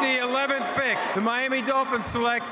the 11th pick, the Miami Dolphins select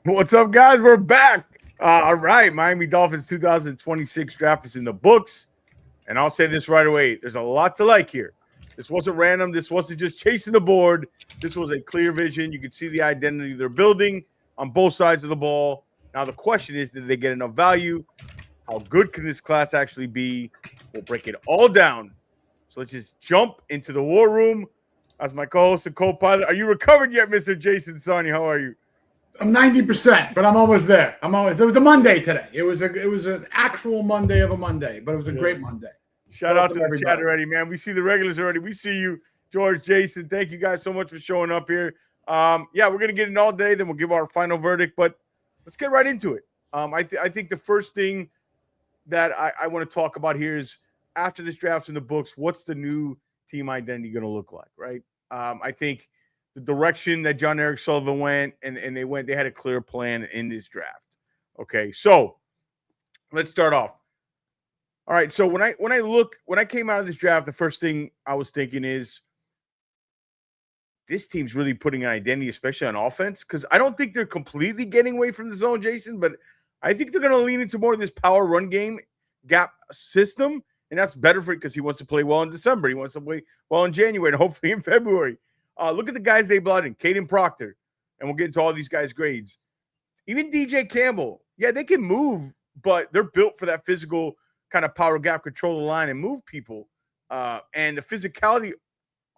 What's up, guys? We're back. All right, Miami Dolphins 2026 draft is in the books. And I'll say this right away. There's a lot to like here. This wasn't random. This wasn't just chasing the board. This was a clear vision. You could see the identity they're building on both sides of the ball. Now, the question is, did they get enough value? How good can this class actually be? We'll break it all down. So let's just jump into the war room. As my co-host and co-pilot, are you recovered yet, Mr. Jason Sonny? How are you? I'm 90%, but I'm almost there. It was a Monday today. It was an actual Monday of a Monday, but it was a great Monday. Shout out to the chat already, man. We see the regulars already. We see you, George, Jason. Thank you guys so much for showing up here. Yeah, we're gonna get in all day, then we'll give our final verdict. But let's get right into it. I think the first thing that I want to talk about here is after this draft's in the books, what's the new team identity going to look like, right? I think the direction that John Eric Sullivan went, and they had a clear plan in this draft. Okay, so let's start off. All right, so when I came out of this draft, the first thing I was thinking is this team's really putting an identity, especially on offense, because I don't think they're completely getting away from the zone, Jason, but I think they're going to lean into more of this power run game gap system, and that's better for it because he wants to play well in December. He wants to play well in January and hopefully in February. Look at the guys they brought in, Kadyn Proctor, and we'll get into all these guys' grades. Even DJ Campbell, yeah, they can move, but they're built for that physical kind of power gap, control the line, and move people. And the physicality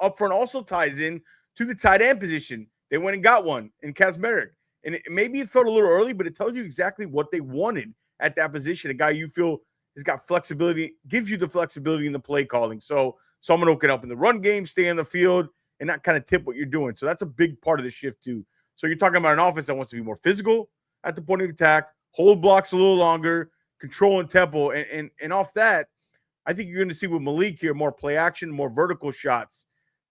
up front also ties in to the tight end position. They went and got one in Kacmarek. And maybe it felt a little early, but it tells you exactly what they wanted at that position. A guy you feel has got flexibility, gives you the flexibility in the play calling. So someone who can help in the run game, stay on the field, and not kind of tip what you're doing. So that's a big part of the shift too. So you're talking about an offense that wants to be more physical at the point of attack, hold blocks a little longer, control and tempo. And off that, I think you're going to see with Malik here more play action, more vertical shots.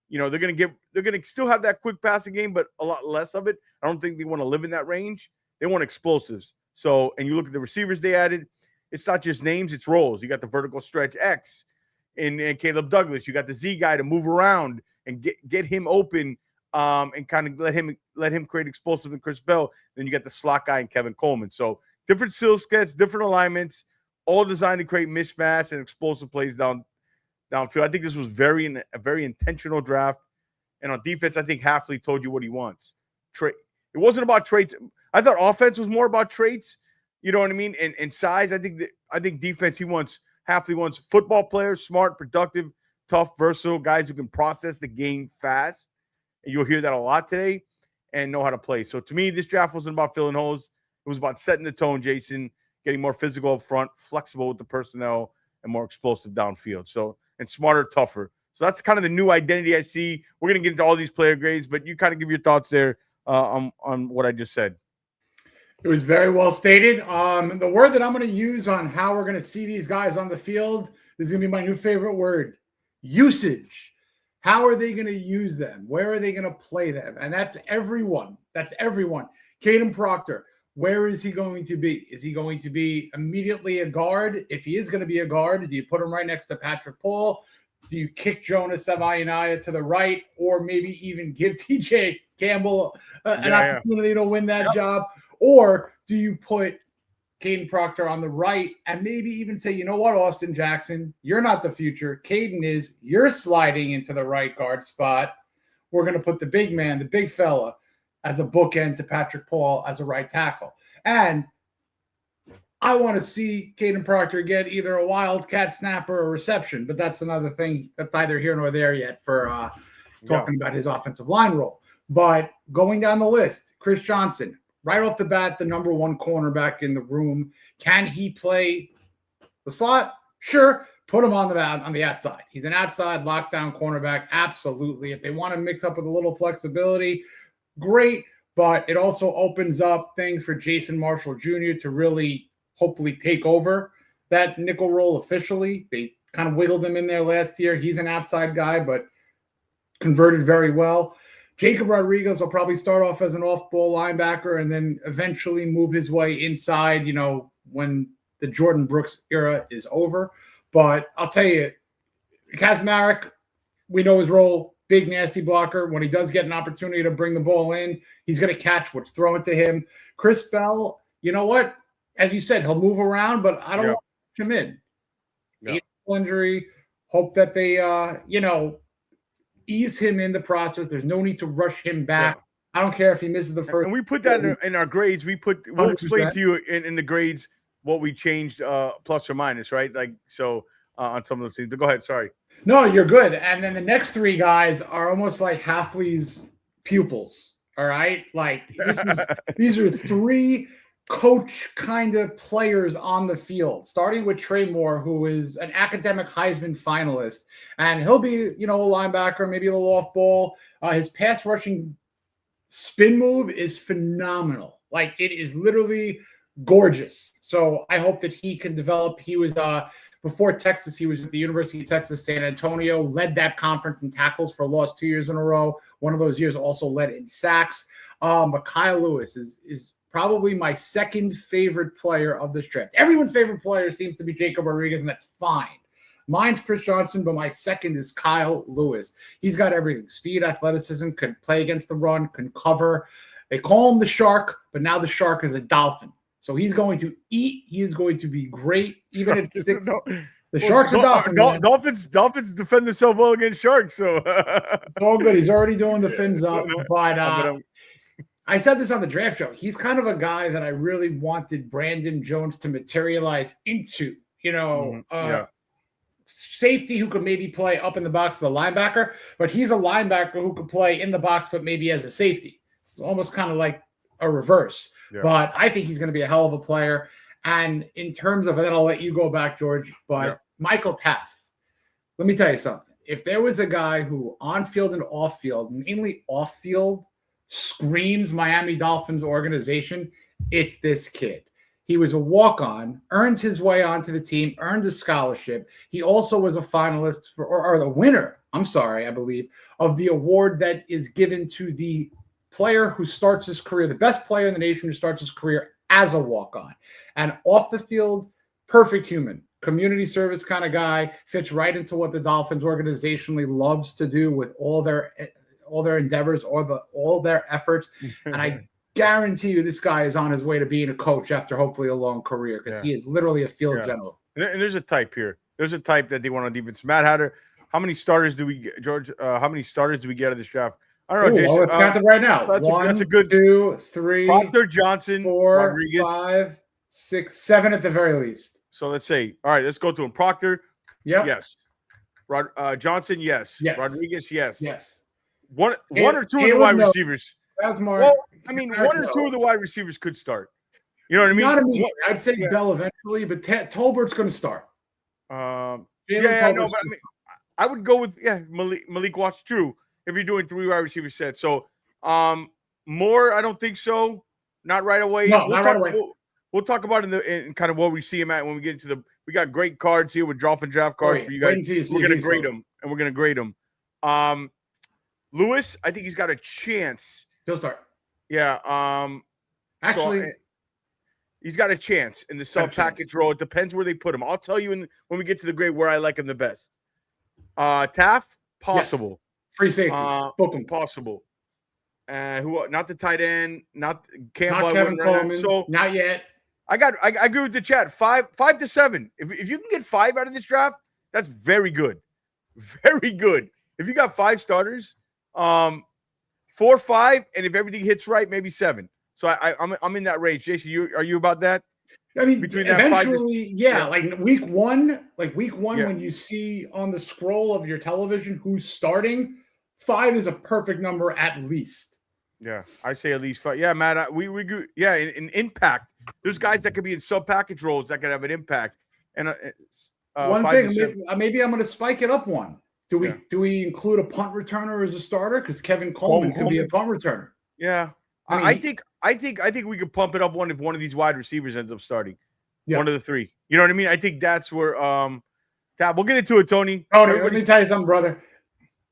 You know, they're going to still have that quick passing game, but a lot less of it. I don't think they want to live in that range. They want explosives. So, and you look at the receivers they added, it's not just names, it's roles. You got the vertical stretch X and Caleb Douglas. You got the Z guy to move around and get him open and kind of let him create explosive in Chris Bell. Then you got the slot guy and Kevin Coleman. So different skill sets, different alignments, all designed to create mismatch and explosive plays downfield. I think this was a very intentional draft. And on defense, I think Hafley told you what he wants. Trey. It wasn't about traits. I thought offense was more about traits. You know what I mean? And size. I think defense. Hafley wants football players, smart, productive, tough, versatile guys who can process the game fast. And you'll hear that a lot today and know how to play. So to me, this draft wasn't about filling holes. It was about setting the tone, Jason, getting more physical up front, flexible with the personnel, and more explosive downfield. So, and smarter, tougher. So that's kind of the new identity I see. We're going to get into all these player grades, but you kind of give your thoughts there on what I just said. It was very well stated. The word that I'm going to use on how we're going to see these guys on the field is going to be my new favorite word, usage. How are they going to use them? Where are they going to play them? And that's everyone. That's everyone. Kadyn Proctor, where is he going to be? Is he going to be immediately a guard? If he is going to be a guard, do you put him right next to Patrick Paul? Do you kick Jonas Savayanaya to the right, or maybe even give TJ Campbell an opportunity to win that job? Or do you put Kadyn Proctor on the right and maybe even say, you know what, Austin Jackson, you're not the future. Kadyn is. You're sliding into the right guard spot. We're going to put the big man, the big fella, as a bookend to Patrick Paul as a right tackle. And I want to see Kadyn Proctor get either a wildcat snap or a reception, but that's another thing that's neither here nor there yet for talking about his offensive line role. But going down the list, Chris Johnson, right off the bat, the number one cornerback in the room. Can he play the slot? Sure. Put him on the outside. He's an outside lockdown cornerback. Absolutely. If they want to mix up with a little flexibility, great. But it also opens up things for Jason Marshall Jr. to really hopefully take over that nickel role officially. They kind of wiggled him in there last year. He's an outside guy, but converted very well. Jacob Rodriguez will probably start off as an off-ball linebacker and then eventually move his way inside, when the Jordan Brooks era is over. But I'll tell you, Kacmarek, we know his role, big, nasty blocker. When he does get an opportunity to bring the ball in, he's going to catch what's thrown to him. Chris Bell, you know what? As you said, he'll move around, but I don't want to push him in. Yeah. Injury. Hope that they, ease him in the process. There's no need to rush him back. Yeah. I don't care if he misses the first. And we put that in our grades. We'll explain to you in the grades what we changed, plus or minus, right? Like, so on some of those things. But go ahead. Sorry. No, you're good. And then the next three guys are almost like Hafley's pupils. All right. Like these are three coach kind of players on the field, starting with Trey Moore, who is an academic Heisman finalist, and he'll be, a linebacker, maybe a little off ball. His pass rushing spin move is phenomenal. Like, it is literally gorgeous. So I hope that he can develop. He was, before Texas, he was at the University of Texas, San Antonio, led that conference in tackles for a loss 2 years in a row. One of those years also led in sacks. But Kyle Lewis is probably my second favorite player of this draft. Everyone's favorite player seems to be Jacob Rodriguez, and that's fine. Mine's Chris Johnson, but my second is Kyle Lewis. He's got everything. Speed, athleticism, can play against the run, can cover. They call him the Shark, but now the Shark is a Dolphin. So he's going to eat. He is going to be great, even at 6. The Shark's a Dolphin. Dolphins defend themselves well against Sharks. So it's all good. He's already doing the fins up. But I said this on the draft show. He's kind of a guy that I really wanted Brandon Jones to materialize into, safety who could maybe play up in the box as a linebacker, but he's a linebacker who could play in the box, but maybe as a safety. It's almost kind of like a reverse, but I think he's going to be a hell of a player. And in terms of, and then I'll let you go back, George, but Michael Taft, let me tell you something. If there was a guy who on field and off field, mainly off field, screams Miami Dolphins organization, it's this kid. He was a walk-on, earned his way onto the team, earned a scholarship. He also was a finalist for, or the winner, I believe, of the award that is given to the player who starts his career, the best player in the nation who starts his career as a walk-on. And off the field, perfect human, community service kind of guy, fits right into what the Dolphins organizationally loves to do with all their endeavors, all their efforts. And I guarantee you this guy is on his way to being a coach after hopefully a long career, because he is literally a field general. And there's a type here. There's a type that they want on defense. Matt Hatter, how many starters do we get, George? How many starters do we get out of this draft? I don't know, Jason. Well, let's count it right now. That's a good 2, 3, Proctor, Johnson, 4, Rodriguez. 5, 6, 7 at the very least. So let's say, all right, let's go to him. Proctor, yes. Johnson, yes. Rodriguez, yes. One or two of the wide receivers. Well, I mean, one or two of the wide receivers could start. You know what I mean? Not immediately. I'd say Bell eventually, but Tolbert's going to start. I know, but I would go with Malik Watts. True, if you're doing 3 wide receiver sets. So Moore, I don't think so. Not right away. No, not right away. We'll talk about it in kind of what we see him at when we get into the. We got great cards here with Dolphin draft cards for you guys. We're going to grade them, and we're going to grade them. Lewis, I think he's got a chance. He'll start. Yeah. Actually, he's got a chance in the sub package role. It depends where they put him. I'll tell you when we get to the grade where I like him the best. Taft, possible. Yes. Free safety. Book him. Possible. Who? Not the tight end. Not Campbell. Not Kevin Coleman. So not yet. I agree with the chat. 5 to 7. If you can get 5 out of this draft, that's very good. Very good. If you got 5 starters, 4, 5, and if everything hits right, maybe 7. So I'm in that range. Jason, are you about that? I mean, between eventually, like week one, when you see on the scroll of your television who's starting, 5 is a perfect number at least. Yeah, I say at least 5. Yeah, Matt, we agree. Yeah, in impact, there's guys that could be in sub package roles that could have an impact. And One 5 to thing, 7. maybe I'm going to spike it up one. Do we include a punt returner as a starter? Because Kevin Coleman could be a punt returner. Yeah, I think we could pump it up one if one of these wide receivers ends up starting. Yeah. One of the 3. You know what I mean? I think that's where we'll get into it, Tony. Let me tell you something, brother.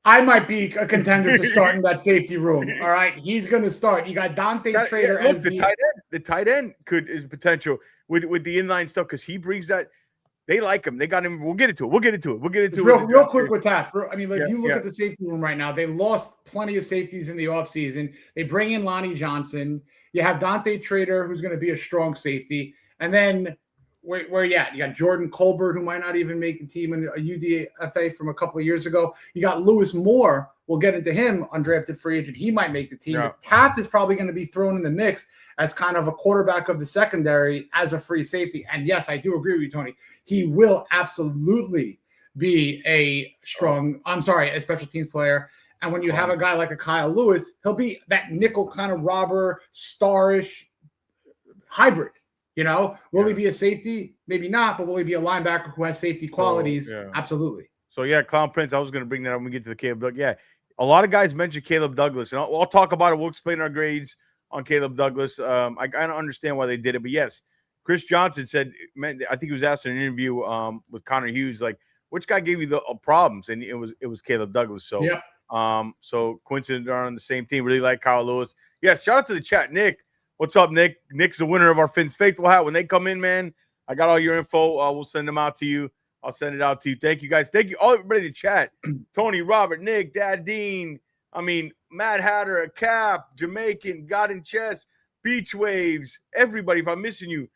I might be a contender to start in that safety room. All right, he's going to start. You got Dante Trader as the tight end. The tight end is potential with the inline stuff because he brings that. They like him. They got him. We'll get into it. We'll get into it. Real quick with that. I mean, if you look at the safety room right now, they lost plenty of safeties in the offseason. They bring in Lonnie Johnson. You have Dante Trader, who's going to be a strong safety. And then where you at? You got Jordan Colbert, who might not even make the team in a UDFA from a couple of years ago. You got Lewis Moore. We'll get into him, undrafted free agent. He might make the team. Yeah. Taft is probably going to be thrown in the mix as kind of a quarterback of the secondary as a free safety. And yes, I do agree with you, Tony. He will absolutely be a special teams player. And when you have a guy like a Kyle Lewis, he'll be that nickel kind of robber, starish hybrid. You know, will he be a safety? Maybe not, but will he be a linebacker who has safety qualities? Absolutely. So, Clown Prince, I was going to bring that up when we get to the Caleb Douglas. Yeah, a lot of guys mentioned Caleb Douglas, and I'll talk about it. We'll explain our grades on Caleb Douglas. I don't understand why they did it, but yes, Chris Johnson said, man, I think he was asked in an interview with Connor Hughes, like, which guy gave you the problems? And it was Caleb Douglas. So, so coincidence are on the same team. Really like Kyle Lewis. Yes, shout out to the chat, Nick. What's up, Nick? Nick's the winner of our Finn's Faithful hat. When they come in, man, I got all your info. We'll send them out to you. I'll send it out to you. Thank you, guys. Thank you, all everybody in the chat. Tony, Robert, Nick, Dad, Dean. I mean, Matt Hatter, a Cap, Jamaican, God in Chess, Beach Waves, everybody. If I'm missing you,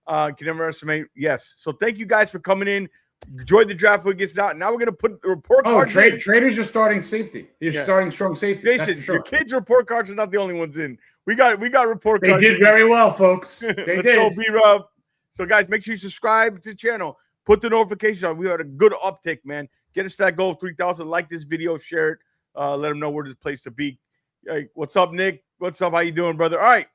can never estimate. Yes. So thank you guys for coming in. Enjoy the draft when it gets out. Now we're gonna put the report card. Trader's just starting safety. He's starting strong safety. Jason, your kids' report cards are not the only ones in. We got report cards. They did very well, folks. They did. Go, B-Rob. So guys, make sure you subscribe to the channel. Put the notifications on. We had a good uptick, man. Get us that goal of 3,000. Like this video, share it. Let them know where this place to be. Hey, what's up, Nick? What's up? How you doing, brother? All right.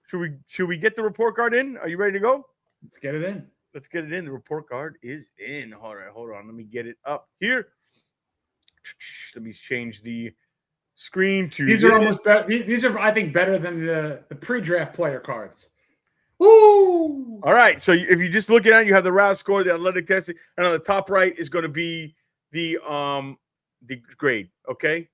Should we get the report card in? Are you ready to go? Let's get it in. Let's get it in. The report card is in. All right, hold on. Let me get it up here. Let me change the screen to these. Are almost better. These are, I think, better than the pre-draft player cards. Woo! All right. So if you just look at it, you have the RAS score, the athletic testing, and on the top right is going to be the grade. Okay.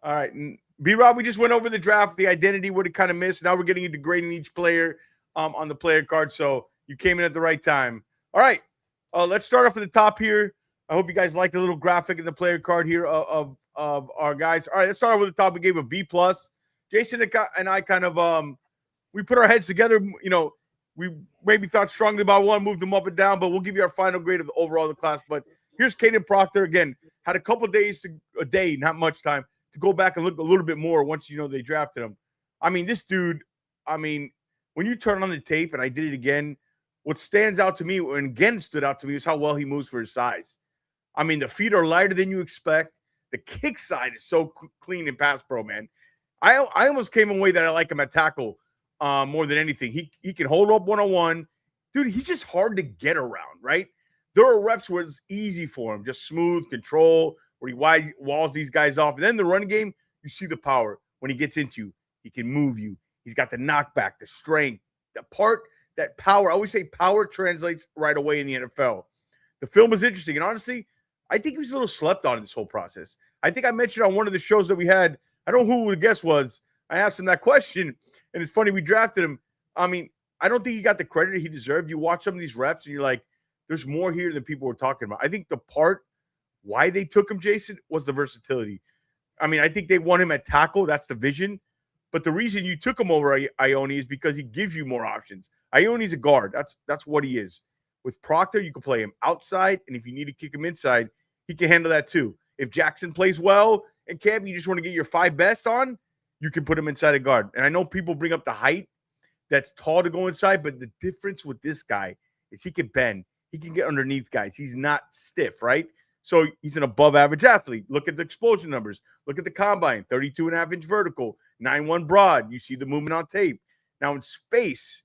All right. And B-Rob, we just went over the draft, the identity, what it kind of missed. Now we're getting into grading each player on the player card. So you came in at the right time. All right. Let's start off at the top here. I hope you guys like the little graphic in the player card here of our guys. All right, let's start off with the top. We gave a B+. Jason and I kind of we put our heads together. You know, we maybe thought strongly about one, moved them up and down, but we'll give you our final grade of the overall of the class. But here's Kadyn Proctor again. Had a couple days a day, not much time, to go back and look a little bit more once they drafted him. I mean, this dude. I mean, when you turn on the tape, and I did it again. What stands out to me, and again stood out to me, is how well he moves for his size. I mean, the feet are lighter than you expect. The kick side is so clean in pass pro, man. I almost came away that I like him at tackle more than anything. He can hold up one-on-one. Dude, he's just hard to get around, right? There are reps where it's easy for him, just smooth control, where he walls these guys off. And then the run game, you see the power. When he gets into you, he can move you. He's got the knockback, the strength, that power. I always say power translates right away in the NFL. The film was interesting. And honestly, I think he was a little slept on in this whole process. I think I mentioned on one of the shows that we had, I don't know who the guest was. I asked him that question, and it's funny, we drafted him. I mean, I don't think he got the credit he deserved. You watch some of these reps, and you're like, there's more here than people were talking about. I think the part why they took him, Jason, was the versatility. I mean, I think they want him at tackle. That's the vision. But the reason you took him over Ione is because he gives you more options. Ione's a guard. That's what he is. With Proctor, you can play him outside, and if you need to kick him inside, he can handle that too. If Jackson plays well in camp, you just want to get your 5 best on, you can put him inside a guard. And I know people bring up the height that's tall to go inside, but the difference with this guy is he can bend. He can get underneath guys. He's not stiff, right? So he's an above average athlete. Look at the explosion numbers. Look at the combine, 32.5-inch vertical, 9.1 broad. You see the movement on tape. Now in space,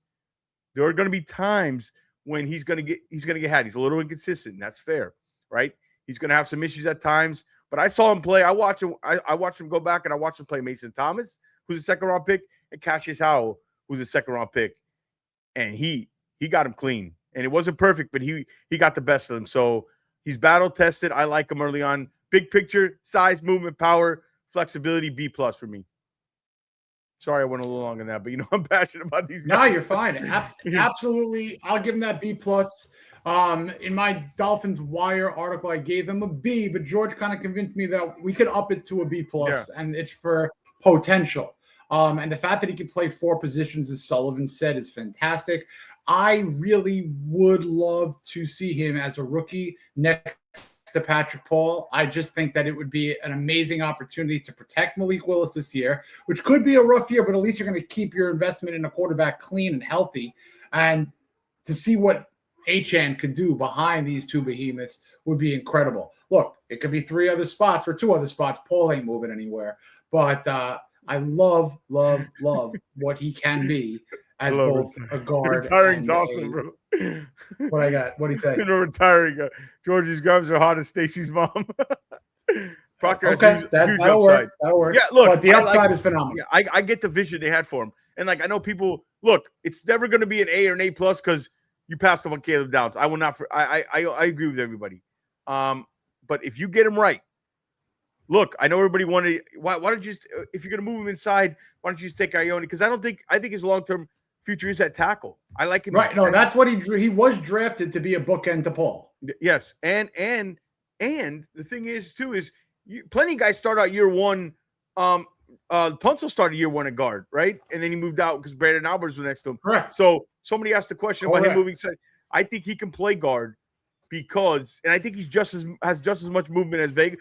there are going to be times when he's going to get had. He's a little inconsistent. And that's fair, right? He's going to have some issues at times. But I saw him play. I watched him go back, and I watched him play Mason Thomas, who's a second-round pick, and Cassius Howell, who's a second-round pick. And he got him clean. And it wasn't perfect, but he got the best of them. So he's battle-tested. I like him early on. Big picture, size, movement, power, flexibility, B+ for me. Sorry, I went a little long on that, but I'm passionate about these guys. No, you're fine. Absolutely. I'll give him that B+. In my Dolphins Wire article, I gave him a B, but George kind of convinced me that we could up it to a B+, and it's for potential. And the fact that he can play 4 positions, as Sullivan said, is fantastic. I really would love to see him as a rookie next to Patrick Paul. I just think that it would be an amazing opportunity to protect Malik Willis this year, which could be a rough year, but at least you're going to keep your investment in a quarterback clean and healthy. And to see what Achane could do behind these 2 behemoths would be incredible. Look, it could be 3 other spots or 2 other spots. Paul ain't moving anywhere. But I love what he can be as both a guard. Retiring's awesome, bro. What I got? What do you say? Retiring. George's gloves are hot as Stacy's mom. Proctor has huge that'll upside. work. That'll work. Yeah, look, but the upside is phenomenal. Yeah, I get the vision they had for him. And I know people look, it's never going to be an A or an A+ because you passed up on Caleb Downs. I will not. I agree with everybody. But if you get him right, look, I know everybody wanted. Why don't you just, if you're going to move him inside, why don't you just take Ione? Because I think his long-term future is at tackle. I like him. Right. No, that's what he was drafted to be a bookend to Paul. Yes. And the thing is too, is plenty of guys start out year one. Tunsil started year one at guard, right? And then he moved out because Brandon Alberts was next to him. Correct. So somebody asked the question about him moving side. I think he can play guard because, and I think he's has just as much movement as Vega.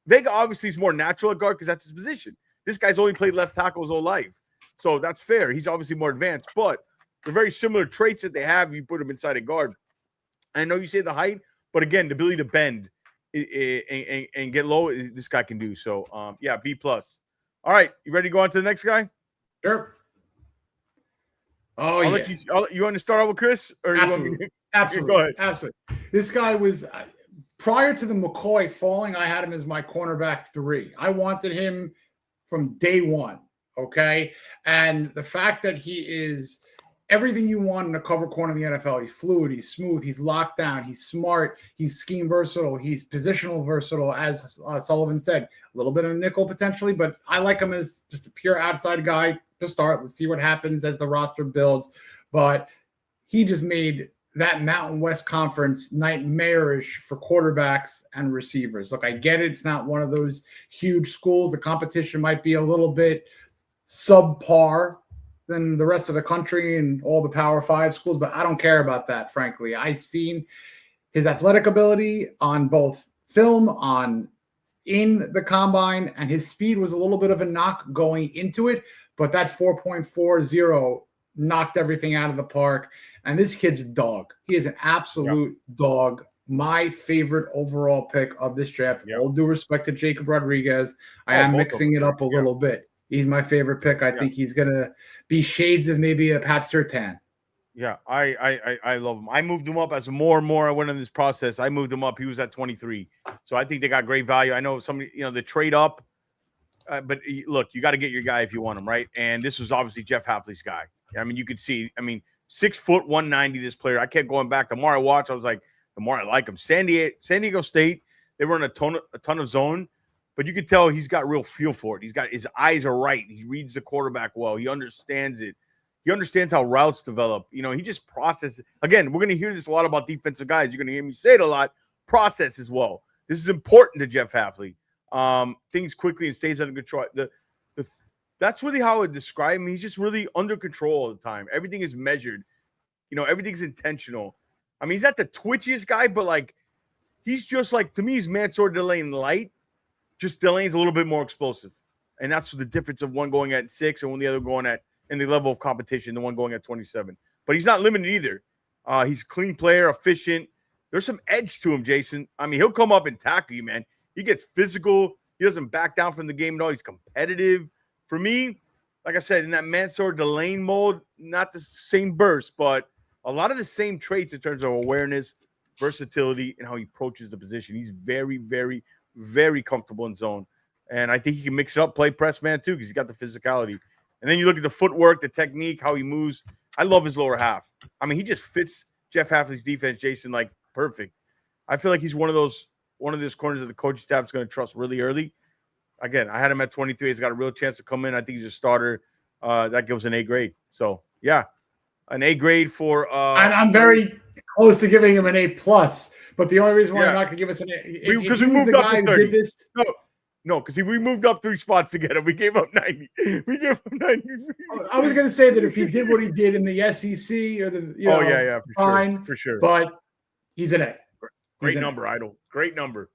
Vega obviously is more natural at guard because that's his position. This guy's only played left tackle his whole life. So that's fair. He's obviously more advanced, but they're very similar traits that they have. You put him inside a guard. I know you say the height, but again, the ability to bend and get low, this guy can do. So, yeah, B+. All right, you ready to go on to the next guy? Sure. Oh, You want to start out with Chris? Or absolutely. Go ahead. Absolutely. This guy was prior to the McCoy falling, I had him as my cornerback 3. I wanted him from day one. Okay. And the fact that he is everything you want in a cover corner in the NFL. He's fluid, he's smooth, he's locked down, he's smart, he's scheme versatile, he's positional versatile, as Sullivan said. A little bit of a nickel potentially, but I like him as just a pure outside guy to start. Let's see what happens as the roster builds. But he just made that Mountain West Conference nightmarish for quarterbacks and receivers. Look, I get it. It's not one of those huge schools. The competition might be a little bit subpar than the rest of the country and all the Power 5 schools, but I don't care about that, frankly. I've seen his athletic ability on both film, in the combine, and his speed was a little bit of a knock going into it, but that 4.40 knocked everything out of the park. And this kid's a dog. He is an absolute dog. My favorite overall pick of this draft. All due respect to Jacob Rodriguez, I am mixing it up a little bit. He's my favorite pick. I think he's going to be shades of maybe a Pat Surtain. Yeah, I love him. I moved him up as more and more I went in this process. I moved him up. He was at 23. So I think they got great value. I know somebody, the trade up. But look, you got to get your guy if you want him, right? And this was obviously Jeff Hafley's guy. I mean, you could see, 6 foot, 190, this player. I kept going back. The more I watch, I was like, the more I like him. San Diego State, they run a ton of zone. But you can tell he's got real feel for it. His eyes are right. He reads the quarterback well. He understands it. He understands how routes develop. He just processes. Again, we're going to hear this a lot about defensive guys. You're going to hear me say it a lot. Process as well. This is important to Jeff Hafley. Things quickly and stays under control. That's really how I would describe him. He's just really under control all the time. Everything is measured. Everything's intentional. He's not the twitchiest guy, but he's just to me, he's Mansour Delane light. Just Delane's a little bit more explosive. And that's the difference of one going at 6 and when the other going in the level of competition, the one going at 27. But he's not limited either. He's a clean player, efficient, there's some edge to him, Jason. I mean, he'll come up and tackle you, man. He gets physical. He doesn't back down from the game at all. He's competitive. For me, like I said, in that Mansour Delane mold, not the same burst, but a lot of the same traits in terms of awareness, versatility, and how he approaches the position. He's very, very, very comfortable in zone. And I think he can mix it up, play press man too, because he's got the physicality. And then you look at the footwork, the technique, how he moves. I love his lower half. I mean, he just fits Jeff Hafley's defense, Jason, like perfect. I feel like he's one of those corners that the coaching staff is going to trust really early. Again, I had him at 23. He's got a real chance to come in. I think he's a starter. That gives an A grade. So, yeah, an A grade for I'm very close to giving him an A+. But the only reason why I'm not going to give us an A because we moved up to 30. No, because we moved up 3 spots to get him. We gave up 90. We gave up 90. I was going to say that if he did what he did in the SEC or the fine, for sure. But he's an A. Great number, Idol. Great number.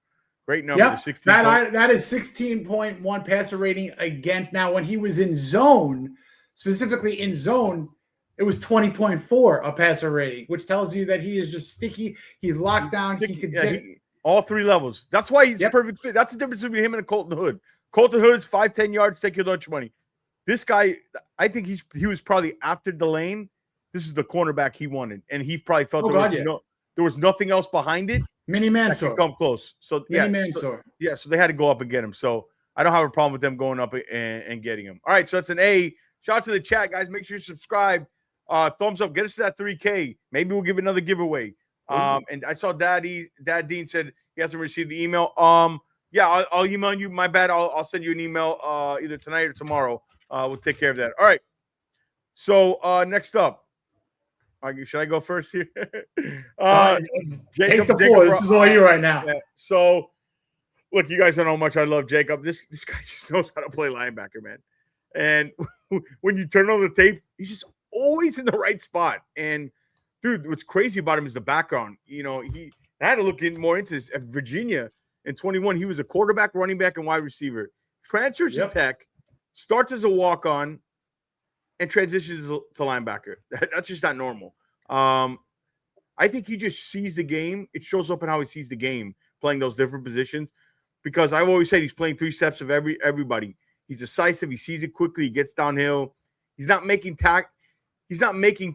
Yep. That is 16.1 passer rating against. Now, when he was in zone, specifically in zone, it was 20.4 a passer rating, which tells you that he is just sticky. He's locked down. He can all 3 levels. That's why he's a perfect fit. That's the difference between him and a Colton Hood. Colton Hood's 5-10 yards, take your lunch money. This guy, I think he was probably after Delane. This is the cornerback he wanted, and he probably felt there was nothing else behind it. Mini Mansour. Come close. So Mini Mansour. So they had to go up and get him. So I don't have a problem with them going up and getting him. All right, so it's an A. Shout out to the chat, guys. Make sure you subscribe. Thumbs up. Get us to that 3K. Maybe we'll give another giveaway. And I saw Dad Dean said he hasn't received the email. I'll email you. My bad. I'll send you an email either tonight or tomorrow. We'll take care of that. All right. So next up. Should I go first here? Take the floor. This is all you right now. Yeah. So, look, you guys don't know how much I love Jacob. This guy just knows how to play linebacker, man. And when you turn on the tape, he's just always in the right spot. And, dude, what's crazy about him is the background. I had to look more into this. At Virginia in 21, he was a quarterback, running back, and wide receiver. Transfers to Tech, starts as a walk-on, and transitions to linebacker. That's just not normal. I think he just sees the game. It shows up in how he sees the game, playing those different positions. Because I've always said he's playing 3 steps of everybody. He's decisive. He sees it quickly. He gets downhill. He's not making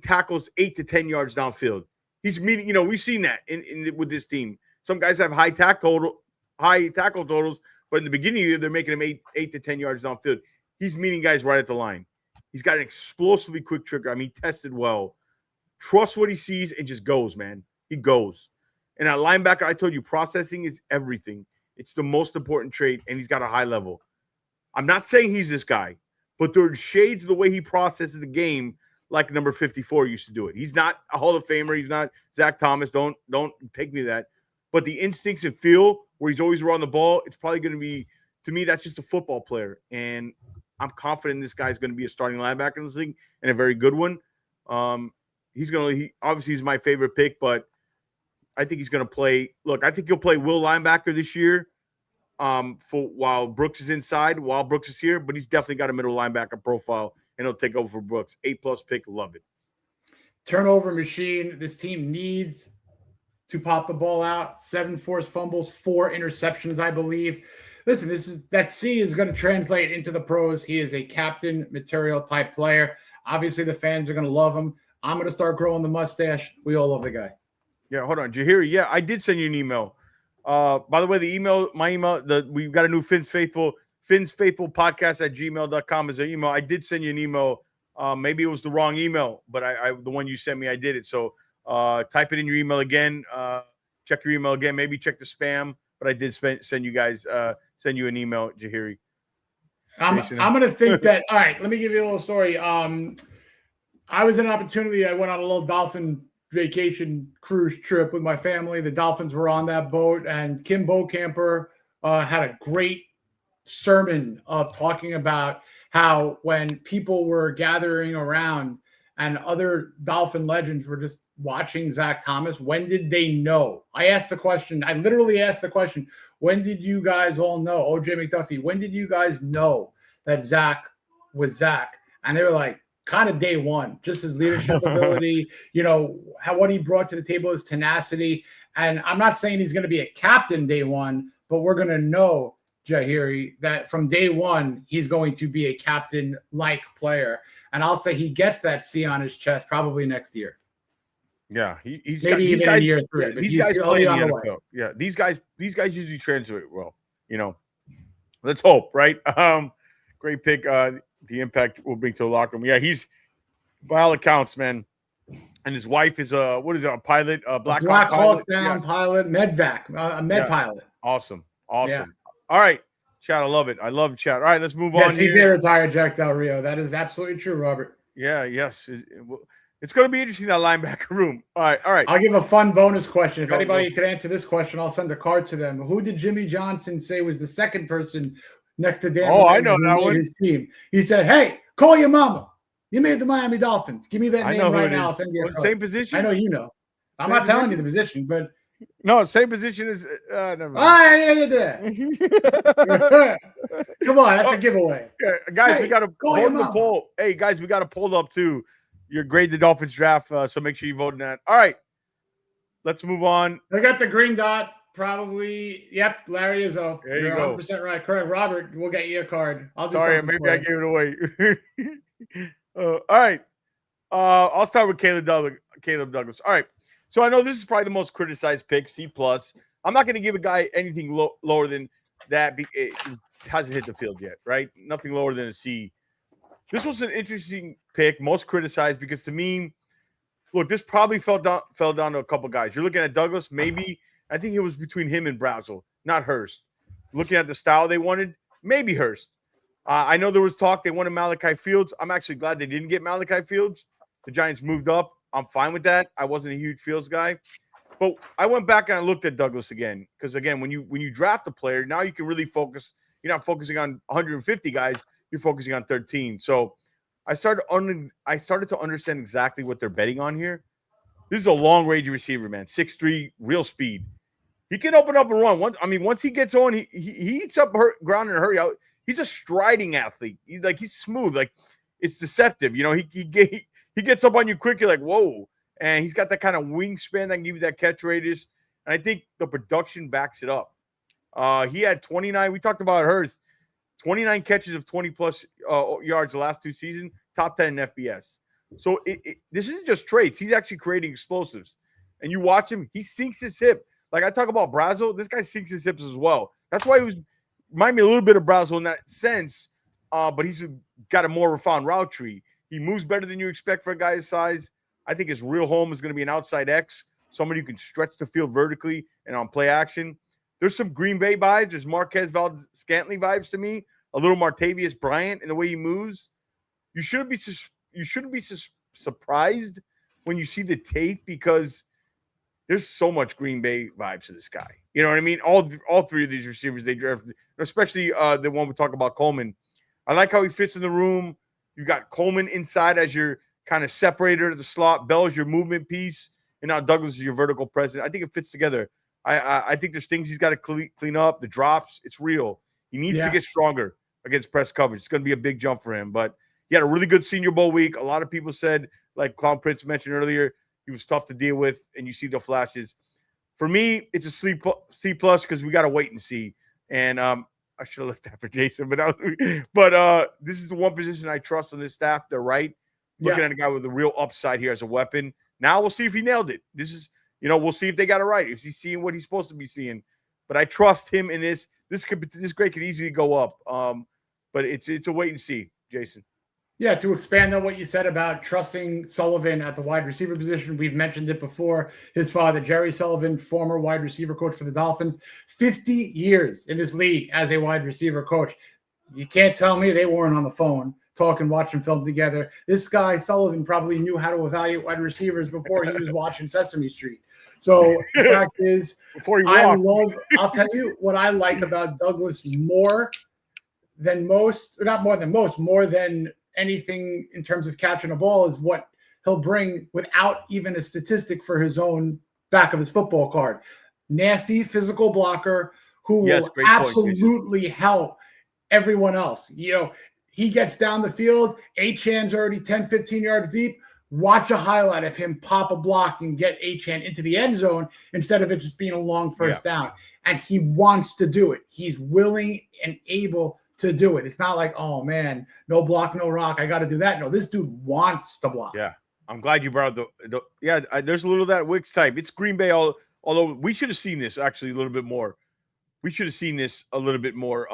tackles 8 to 10 yards downfield. He's meeting. We've seen that with this team. Some guys have high tackle totals, but in the beginning of the year, they're making him 8 to 10 yards downfield. He's meeting guys right at the line. He's got an explosively quick trigger. I mean, he tested well. Trusts what he sees and just goes, man. He goes. And at linebacker, I told you, processing is everything. It's the most important trait, and he's got a high level. I'm not saying he's this guy, but there are shades of the way he processes the game like number 54 used to do it. He's not a Hall of Famer. He's not Zach Thomas. Don't take me to that. But the instincts and feel where he's always around the ball, it's probably going to be, to me, that's just a football player. And I'm confident this guy's going to be a starting linebacker in this league and a very good one. He obviously he's my favorite pick, but I think he's going to play. Look, I think he'll play will linebacker this year while Brooks is inside, while Brooks is here, but he's definitely got a middle linebacker profile, and he'll take over for Brooks. A+ pick, love it. Turnover machine. This team needs to pop the ball out. 7 forced fumbles, 4 interceptions, I believe. Listen, that C is going to translate into the pros. He is a captain material type player. Obviously, the fans are going to love him. I'm going to start growing the mustache. We all love the guy. Yeah, hold on. Jahiri, yeah, I did send you an email. By the way, my email, we've got a new Fins Faithful podcast at gmail.com is the email. I did send you an email. Maybe it was the wrong email, but the one you sent me, I did it. So type it in your email again. Check your email again. Maybe check the spam, but I did send you an email, Jahiri. I'm going to think that. All right, let me give you a little story. I was in an opportunity. I went on a little dolphin vacation cruise trip with my family. The Dolphins were on that boat, and Kim Bocamper had a great sermon of talking about how when people were gathering around and other Dolphin legends were just watching Zach Thomas, when did they know? I asked the question. I literally asked the question, when did you guys all know? OJ McDuffie, when did you guys know that Zach was Zach? And they were like, kind of day one, just his leadership ability, what he brought to the table, his tenacity. And I'm not saying he's going to be a captain day one, but we're going to know, Jahiri, that from day one, he's going to be a captain-like player. And I'll say he gets that C on his chest probably next year. Yeah, he's maybe got, even in year 3. Yeah, but these guys play in the on NFL. Yeah, these guys usually translate well. Let's hope, right? Great pick. The impact will bring to the locker room. Yeah, he's by all accounts, man. And his wife is a pilot, Black Hawk Down pilot, medvac, a med pilot. Awesome. Yeah. All right, Chad, I love it. I love Chad. All right, let's move on. Yes, he did retire Jack Del Rio. That is absolutely true, Robert. Yeah, yes. It's going to be interesting, that linebacker room. All right. I'll give a fun bonus question. If anybody could answer this question, I'll send a card to them. Who did Jimmy Johnson say was the second person next to Dan? I know that one. His team. He said, "Hey, call your mama. You made the Miami Dolphins. Give me that name right now. I'll send you a card." Same position? I know you know. I'm not telling you the position, but no, same position as never mind. Come on, that's a giveaway. Yeah, guys, we got to hold the poll. Hey, guys, we got to poll up too. Your grade the Dolphins draft, so make sure you vote in that. All right, let's move on. I got the green dot. Probably, yep. Larry Izzo. There you You're go. 100% right. Correct. Robert, we'll get you a card. I'll do Sorry, maybe I gave it away. All right. I'll start with Caleb Douglas. All right. So I know this is probably the most criticized pick, C+. I'm not going to give a guy anything lower than that. It hasn't hit the field yet, right? Nothing lower than a C. This was an interesting pick, most criticized, because to me, look, this probably fell down to a couple guys. You're looking at Douglas, maybe. I think it was between him and Brazel, not Hurst. Looking at the style they wanted, maybe Hurst. I know there was talk they wanted Malachi Fields. I'm actually glad they didn't get Malachi Fields. The Giants moved up. I'm fine with that. I wasn't a huge Fields guy. But I went back and I looked at Douglas again. Because, again, when you draft a player, now you can really focus. You're not focusing on 150 guys. You're focusing on 13. So I started to understand exactly what they're betting on here. This is a long-range receiver, man. 6'3", real speed. He can open up and run. Once he gets on, he eats up ground in a hurry. He's a striding athlete. He's smooth. Like, it's deceptive. He gets up on you quick. You're like, whoa. And he's got that kind of wingspan that can give you that catch radius. And I think the production backs it up. He had 29. We talked about Hurst. 29 catches of 20-plus yards the last 2 seasons. Top 10 in FBS. So this isn't just traits. He's actually creating explosives. And you watch him, he sinks his hip. Like I talk about Brazel, this guy sinks his hips as well. That's why he remind me a little bit of Brazel in that sense, but he's got a more refined route tree. He moves better than you expect for a guy his size. I think his real home is going to be an outside X, somebody who can stretch the field vertically and on play action. There's some Green Bay vibes. There's Marquez Valdes-Scantling vibes to me. A little Martavius Bryant in the way he moves. You shouldn't be surprised when you see the tape because there's so much Green Bay vibes to this guy. You know what I mean? All 3 of these receivers they drafted, especially the one we talk about, Coleman. I like how he fits in the room. You've got Coleman inside as your kind of separator to the slot. Bell is your movement piece, and now Douglas is your vertical presence. I think it fits together. I think there's things he's got to clean up. The drops, it's real. He needs to get stronger against press coverage. It's going to be a big jump for him. But he had a really good Senior Bowl week. A lot of people said, like Clown Prince mentioned earlier, he was tough to deal with, and you see the flashes. For me, it's a C+ because we got to wait and see. And I should have left that for Jason, but this is the one position I trust on this staff. They're right. Looking at a guy with a real upside here as a weapon. Now we'll see if he nailed it. This is, we'll see if they got it right. Is he seeing what he's supposed to be seeing? But I trust him in this. This grade could easily go up. But it's a wait and see, Jason. Yeah, to expand on what you said about trusting Sullivan at the wide receiver position, we've mentioned it before. His father, Jerry Sullivan, former wide receiver coach for the Dolphins, 50 years in this league as a wide receiver coach. You can't tell me they weren't on the phone talking, watching film together. This guy, Sullivan, probably knew how to evaluate wide receivers before he was watching Sesame Street. So the fact is, I'll tell you what I like about Douglas more than anything in terms of catching a ball is what he'll bring without even a statistic for his own back of his football card. Nasty physical blocker who will absolutely help everyone else. He gets down the field, Achan's already 10, 15 yards deep. watch a highlight of him pop a block and get Achane into the end zone instead of it just being a long first down. And he wants to do it. He's willing and able to do it. It's not like, oh man, no block, no rock, I got to do that. No, this dude wants to block. Yeah, I'm glad you brought there's a little of that Wicks type. It's Green Bay, although we should have seen this actually a little bit more. We should have seen this a little bit more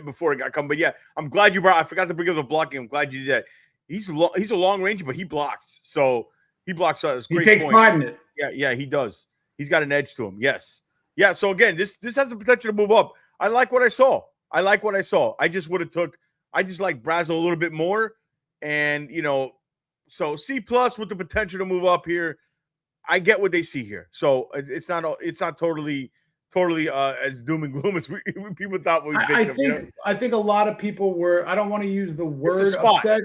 before it got come. But yeah, I'm glad you brought. I forgot to bring up the blocking. I'm glad you did that. He's a long range, but he blocks. So he blocks. He takes pride in it. Yeah, he does. He's got an edge to him. Yes. Yeah. So again, this has the potential to move up. I like what I saw. I just would have took. I just like Brazel a little bit more, and so C+ with the potential to move up here. I get what they see here. So it's not totally as doom and gloom as people thought we picked. I think a lot of people were. I don't want to use the word upset,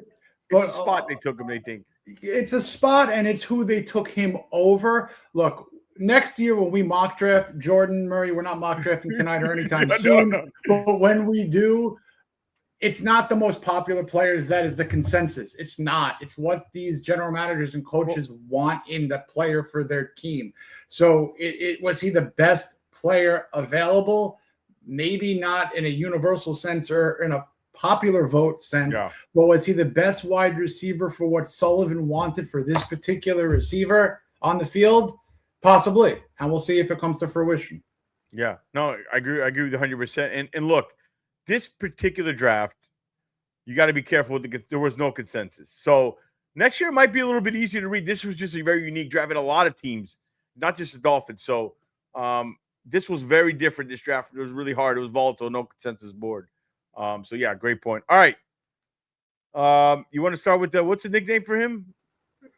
but it's a spot they took him. They think it's a spot, and it's who they took him over. Look, next year when we mock draft Jordan Murray, we're not mock drafting tonight or anytime soon. No. But when we do, it's not the most popular players. That is the consensus. It's not. It's what these general managers and coaches want in the player for their team. So it was he the best player available? Maybe not in a universal sense or in a popular vote sense, but was he the best wide receiver for what Sullivan wanted for this particular receiver on the field? Possibly. And we'll see if it comes to fruition. Yeah. No, I agree with you 100%. And look, this particular draft, you got to be careful. There was no consensus. So next year might be a little bit easier to read. This was just a very unique draft in a lot of teams, not just the Dolphins. So this was very different, this draft. It was really hard. It was volatile, no consensus board. So, yeah, great point. All right. You want to start with what's the nickname for him?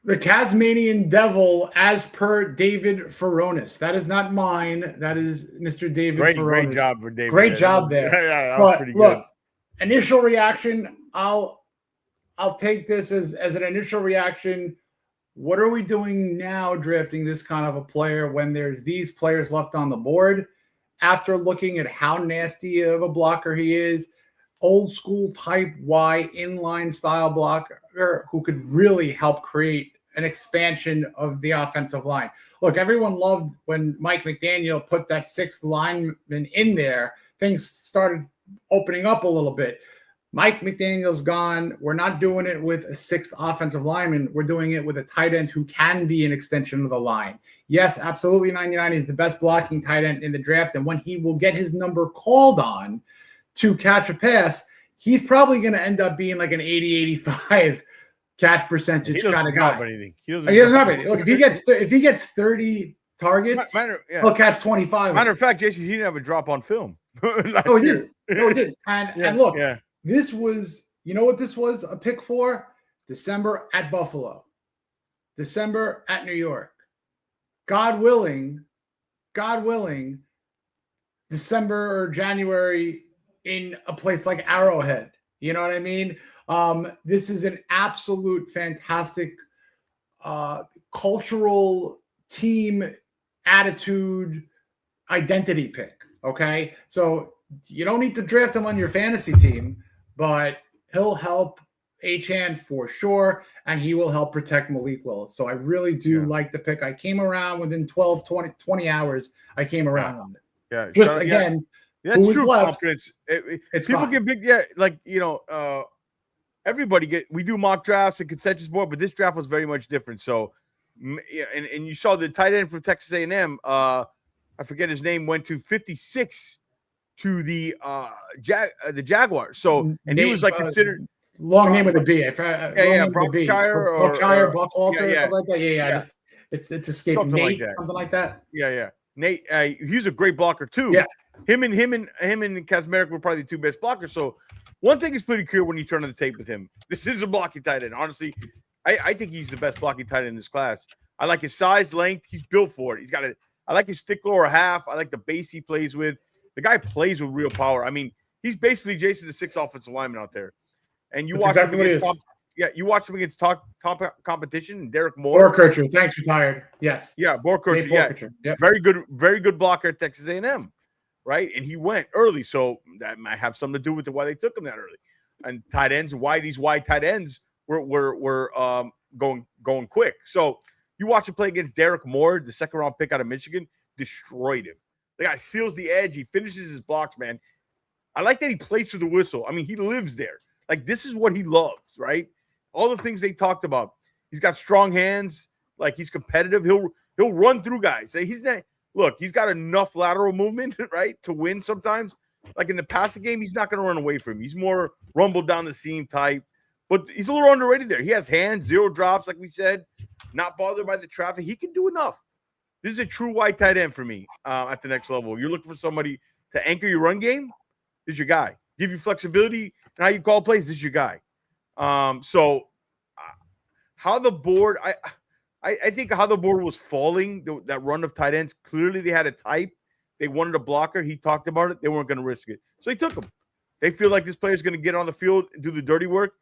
The Tasmanian Devil, as per David Furonis. That is not mine. That is Mr. David Furonis. Great job for David. Great job there. Yeah, that was pretty good. Initial reaction, I'll take this as an initial reaction. What are we doing now drafting this kind of a player when there's these players left on the board? After looking at how nasty of a blocker he is, old school type Y inline style blocker who could really help create an expansion of the offensive line. Look, everyone loved when Mike McDaniel put that sixth lineman in there. Things started opening up a little bit. Mike McDaniel's gone. We're not doing it with a sixth offensive lineman. We're doing it with a tight end who can be an extension of the line. Yes, absolutely. 99 is the best blocking tight end in the draft. And when he will get his number called on to catch a pass, he's probably going to end up being like an 80-85 catch percentage kind of guy. He doesn't have anything. Look, if he gets 30 targets, he'll catch 25. Matter of fact, Jason, he didn't have a drop on film. He did. No, he did. And look, this was, you know what this was a pick for? December at Buffalo. December at New York. God willing, December or January in a place like Arrowhead. You know what I mean? This is an absolute fantastic cultural team attitude identity pick. Okay. So you don't need to draft him on your fantasy team, but he'll help Achane for sure, and he will help protect Malik Willis. So I really do like the pick. I came around within 12, 20 hours. I came around on it. Yeah. Just again, that's who true left, confidence. People get big. Yeah. Like, everybody we do mock drafts and consensus board, but this draft was very much different. So, and you saw the tight end from Texas A&M. I forget his name, went to 56 to the Jaguars. So, and he was like considered long name with a B. Brockshire or Buckwalter or something like that. Yeah. It's escaped something Nate, like that. Something like that. Yeah. Nate, he's a great blocker too. Yeah. Him and Kacmarek were probably the two best blockers. So one thing is pretty clear when you turn on the tape with him. This is a blocking tight end. Honestly, I think he's the best blocking tight end in this class. I like his size, length. He's built for it. I like his stick lower half. I like the base he plays with. The guy plays with real power. I mean, he's basically Jason the sixth offensive lineman out there. And you watch him against top competition. Derek Moore. Borkircher, thanks, retired. Yes. Yeah, Borkircher. Yeah, yep. Very good blocker at Texas A&M, right? And he went early, so that might have something to do with why they took him that early. And tight ends, why these wide tight ends were going quick. So you watch him play against Derek Moore, the second round pick out of Michigan, destroyed him. The guy seals the edge. He finishes his blocks, man. I like that he plays through the whistle. I mean, he lives there. Like, this is what he loves, right? All the things they talked about. He's got strong hands. Like, he's competitive. He'll run through guys. He's not. Look, he's got enough lateral movement, right, to win sometimes. Like in the passing game, he's not going to run away from him. He's more rumble down the seam type. But he's a little underrated there. He has hands, 0 drops, like we said, not bothered by the traffic. He can do enough. This is a true wide tight end for me at the next level. You're looking for somebody to anchor your run game. This is your guy. Give you flexibility and how you call plays. This is your guy. So how the board, I think how the board was falling, that run of tight ends, clearly they had a type. They wanted a blocker. He talked about it. They weren't going to risk it. So he took him. They feel like this player is going to get on the field and do the dirty work.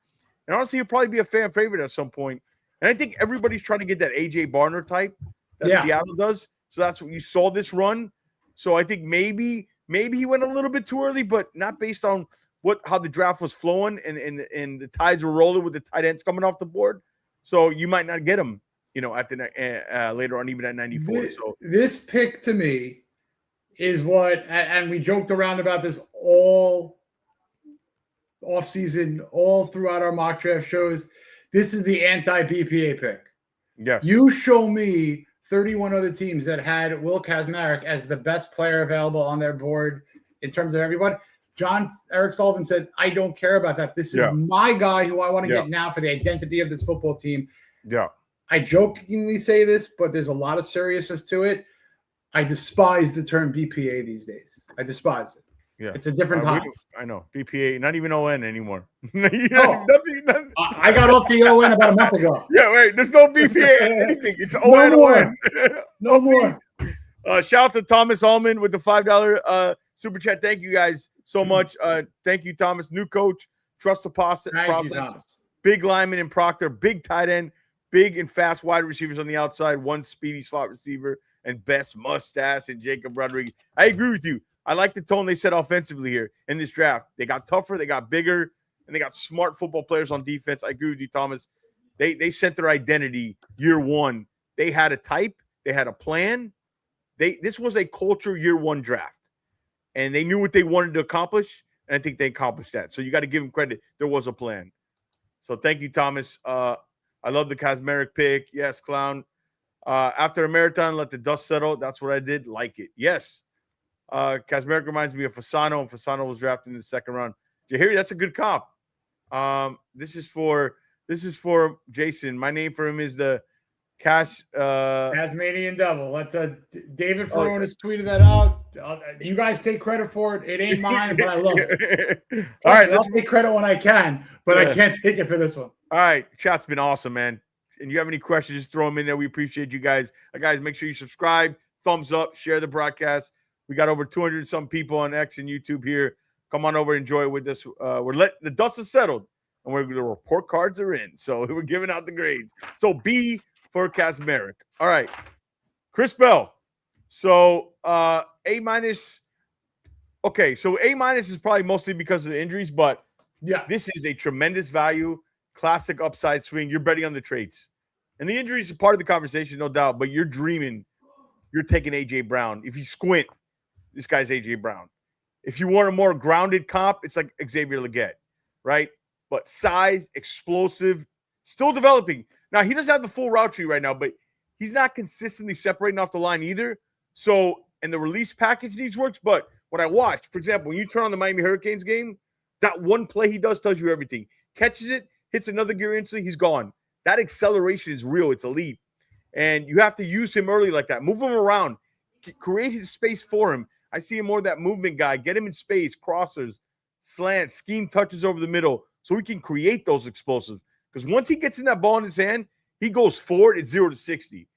And honestly, he'll probably be a fan favorite at some point. And I think everybody's trying to get that A.J. Barner type that Seattle does. So that's what you saw this run. So I think maybe he went a little bit too early, but not based on how the draft was flowing and the tides were rolling with the tight ends coming off the board. So you might not get him, at the later on, even at 94. This pick to me is what, and we joked around about this all offseason, all throughout our mock draft shows. This is the anti-BPA pick. Yes. You show me 31 other teams that had Will Kacmarek as the best player available on their board in terms of everyone. Eric Sullivan said, I don't care about that. This is my guy who I want to get now for the identity of this football team. Yeah. I jokingly say this, but there's a lot of seriousness to it. I despise the term BPA these days. I despise it. Yeah. It's a different time. I know. BPA, not even ON anymore. Nothing. I got off the ON about a month ago. Yeah, wait. There's no BPA anything. It's ON. No more. No more. Shout out to Thomas Allman with the $5 super chat. Thank you guys so much. Thank you, Thomas. New coach. Trust the process. Thank you, Thomas. Big lineman in Proctor. Big tight end. Big and fast wide receivers on the outside. One speedy slot receiver. And best mustache and Jacob Rodriguez. I agree with you. I like the tone they set offensively here in this draft. They got tougher, they got bigger, and they got smart football players on defense. I agree with you, Thomas. They set their identity year one. They had a type. They had a plan. This was a culture year one draft, and they knew what they wanted to accomplish, and I think they accomplished that. So you got to give them credit. There was a plan. So thank you, Thomas. I love the Kacmarek pick. Yes, Clown. After a marathon, let the dust settle. That's what I did. Like it. Yes. Kacmarek reminds me of Fasano, and Fasano was drafted in the second round. Jahiri, that's a good comp. This is for Jason. My name for him is the Tasmanian Devil. Let's David Feronis tweeted that out. You guys take credit for it. It ain't mine, but I love it. All right, I'll take credit when I can, but I can't take it for this one. All right, chat's been awesome, man. And you have any questions, just throw them in there. We appreciate you guys. Guys, make sure you subscribe, thumbs up, share the broadcast. We got over 200 some people on X and YouTube here. Come on over, enjoy it with us. The dust is settled, and the report cards are in. So we're giving out the grades. So B for Kacmarek. All right, Chris Bell. So A-. Okay, so A- is probably mostly because of the injuries, but this is a tremendous value, classic upside swing. You're betting on the traits, and the injuries are part of the conversation, no doubt. But you're dreaming. You're taking A.J. Brown. If you squint, this guy's A.J. Brown. If you want a more grounded comp, it's like Xavier Legette, right? But size, explosive, still developing. Now, he doesn't have the full route tree right now, but he's not consistently separating off the line either. So, and the release package needs works. But what I watched, for example, when you turn on the Miami Hurricanes game, that one play he does tells you everything. Catches it, hits another gear instantly, he's gone. That acceleration is real. It's elite. And you have to use him early like that. Move him around. Create his space for him. I see him more that movement guy. Get him in space, crossers, slants, scheme touches over the middle so we can create those explosives. Because once he gets in that ball in his hand, he goes forward at 0 to 60.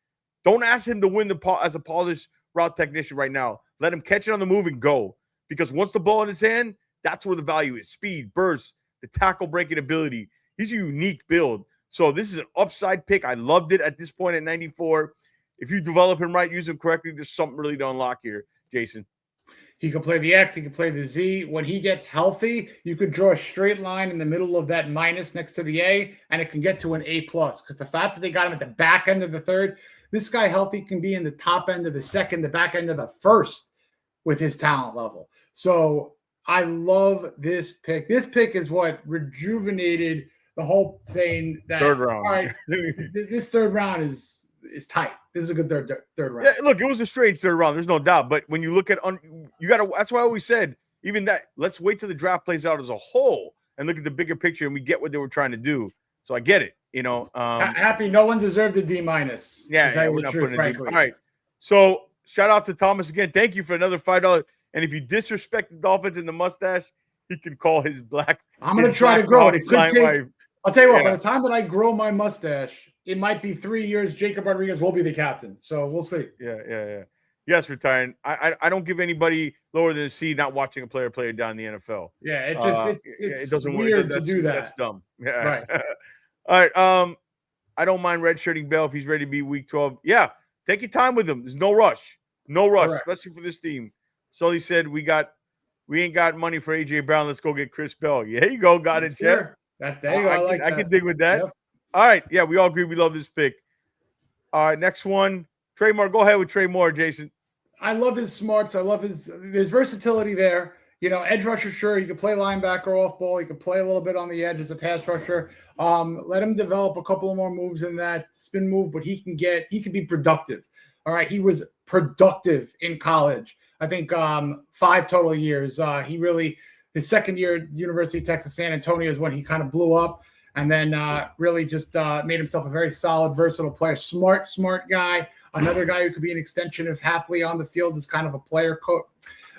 Don't ask him to win as a polished route technician right now. Let him catch it on the move and go. Because once the ball in his hand, that's where the value is. Speed, burst, the tackle breaking ability. He's a unique build. So this is an upside pick. I loved it at this point at 94. If you develop him right, use him correctly, there's something really to unlock here, Jason. He could play the X. He could play the Z. When he gets healthy, you could draw a straight line in the middle of that minus next to the A, and it can get to an A+. Because the fact that they got him at the back end of the third, this guy healthy can be in the top end of the second, the back end of the first with his talent level. So I love this pick. This pick is what rejuvenated the whole saying that third round. All right, this third round is tight. This is a good third round. Yeah, look, it was a strange third round. There's no doubt. But when you look at you got to. That's why I always said even that. Let's wait till the draft plays out as a whole and look at the bigger picture, and we get what they were trying to do. So I get it. Happy. No one deserved a D-. Yeah, we're not putting frankly. All right. So shout out to Thomas again. Thank you for another $5. And if you disrespect the Dolphins and the mustache, he can call his black. I'm going to try to grow it. It could take. I'll tell you what. By the time that I grow my mustache, it might be 3 years. Jacob Rodriguez will be the captain. So we'll see. Yeah. Yes, retiring. I don't give anybody lower than a C not watching a player play down in the NFL. Yeah, it doesn't weird to do that. That's dumb. Yeah. Right. All right. I don't mind redshirting Bell if he's ready to be week 12. Yeah, take your time with him. There's no rush. Correct. Especially for this team. Sully said we ain't got money for AJ Brown. Let's go get Chris Bell. Yeah, you go. Got it, Chess. There you go. I can dig with that. Yep. All right. Yeah, we all agree. We love this pick. All right, next one. Trey Moore. Go ahead with Trey Moore, Jason. I love his smarts. I love there's versatility there. Edge rusher, sure. He could play linebacker off ball. He could play a little bit on the edge as a pass rusher. Let him develop a couple of more moves in that spin move, but he can be productive. All right. He was productive in college. I think 5 total years. His second year at University of Texas, San Antonio is when he kind of blew up. And then really just made himself a very solid, versatile player. Smart guy. Another guy who could be an extension of Hafley on the field is kind of a player,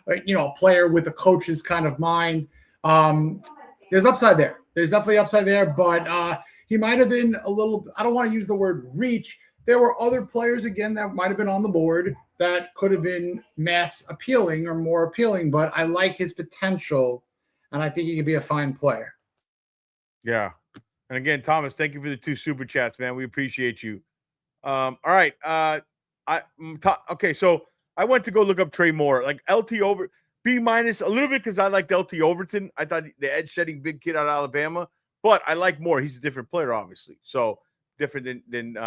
a player with a coach's kind of mind. There's upside there. There's definitely upside there, but he might have been a little. I don't want to use the word reach. There were other players again that might have been on the board that could have been mass appealing or more appealing. But I like his potential, and I think he could be a fine player. Yeah. And again, Thomas, thank you for the 2 super chats, man. We appreciate you. All right. Okay, so I went to go look up Trey Moore, like LT over B- a little bit because I liked LT Overton. I thought the edge setting big kid out of Alabama, but I like Moore. He's a different player, obviously. So different than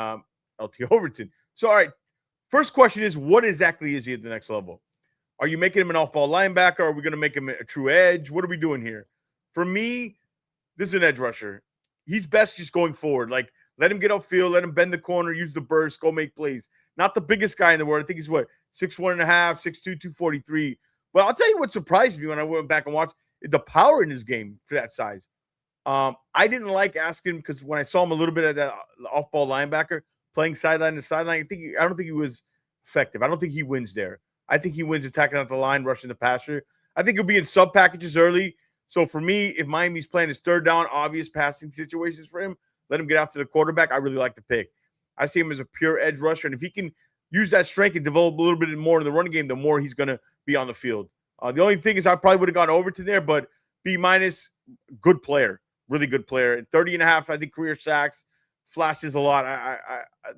LT Overton. So, all right. First question is, what exactly is he at the next level? Are you making him an off-ball linebacker? Are we going to make him a true edge? What are we doing here? For me, this is an edge rusher. He's best just going forward. Like, let him get upfield, let him bend the corner, use the burst, go make plays. Not the biggest guy in the world. I think he's 6'1.5", 6'2", 243. But I'll tell you what surprised me when I went back and watched the power in his game for that size. I didn't like asking because when I saw him a little bit at that off-ball linebacker playing sideline to sideline, I don't think he was effective. I don't think he wins there. I think he wins attacking out the line, rushing the passer. I think he'll be in sub packages early. So for me, if Miami's playing his third down, obvious passing situations for him, let him get after the quarterback. I really like the pick. I see him as a pure edge rusher. And if he can use that strength and develop a little bit more in the running game, the more he's going to be on the field. The only thing is I probably would have gone over to there, but B-, good player, really good player. At 30.5, I think career sacks, flashes a lot.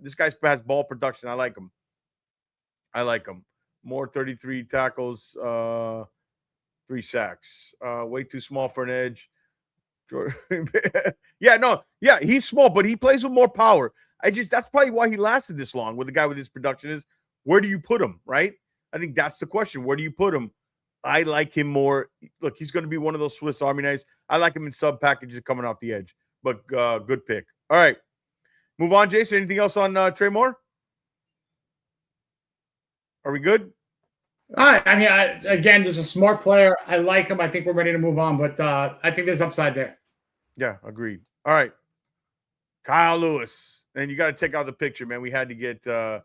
This guy has ball production. I like him. More 33 tackles, 3 sacks. Way too small for an edge. Yeah, he's small, but he plays with more power. That's probably why he lasted this long with a guy with his production is where do you put him, right? I think that's the question. Where do you put him? I like him more. Look, he's going to be one of those Swiss Army knives. I like him in sub packages coming off the edge, but good pick. All right. Move on, Jason. Anything else on Trey Moore? Are we good? All right. I mean, again, just a smart player. I like him. I think we're ready to move on, but I think there's upside there. Yeah, agreed. All right. Kyle Lewis. And you got to take out the picture, man. We had to get great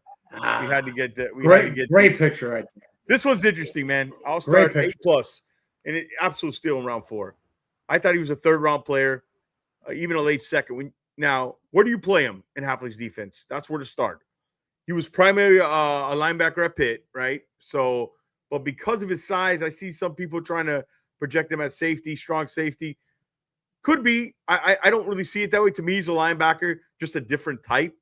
picture right there. This one's interesting, man. I'll start A+, and it absolute steal in round 4. I thought he was a third-round player, even a late second. Now, where do you play him in Hafley's defense? That's where to start. He was primarily a linebacker at Pitt, right? So, but because of his size, I see some people trying to project him as safety, strong safety. Could be. I don't really see it that way. To me, he's a linebacker, just a different type.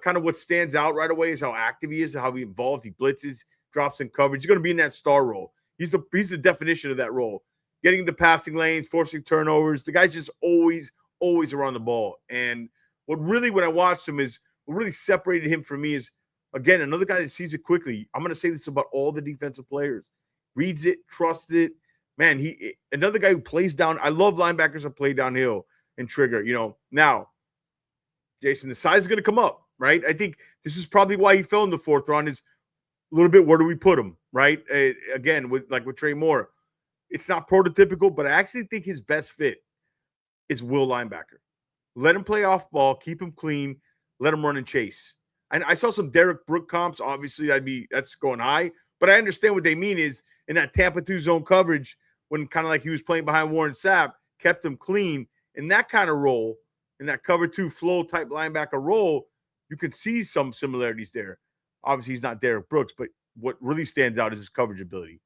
Kind of what stands out right away is how active he is, how he involves, he blitzes, drops in coverage. He's going to be in that star role. He's the definition of that role. Getting the passing lanes, forcing turnovers. The guy's just always around the ball. And when I watched him is what really separated him from me is, again, another guy that sees it quickly. I'm going to say this about all the defensive players. Reads it, trusts it. Man, another guy who plays down. I love linebackers that play downhill and trigger. Now, Jason, the size is going to come up, right? I think this is probably why he fell in the 4th round is a little bit, where do we put him, right? Again, with Trey Moore, it's not prototypical, but I actually think his best fit is will linebacker. Let him play off ball, keep him clean, let him run and chase. And I saw some Derek Brook comps. Obviously, that's going high, but I understand what they mean is in that Tampa 2 zone coverage when kind of like he was playing behind Warren Sapp, kept him clean in that kind of role, in that cover 2 flow type linebacker role. You could see some similarities there. Obviously, he's not Derek Brooks, but what really stands out is his coverage ability.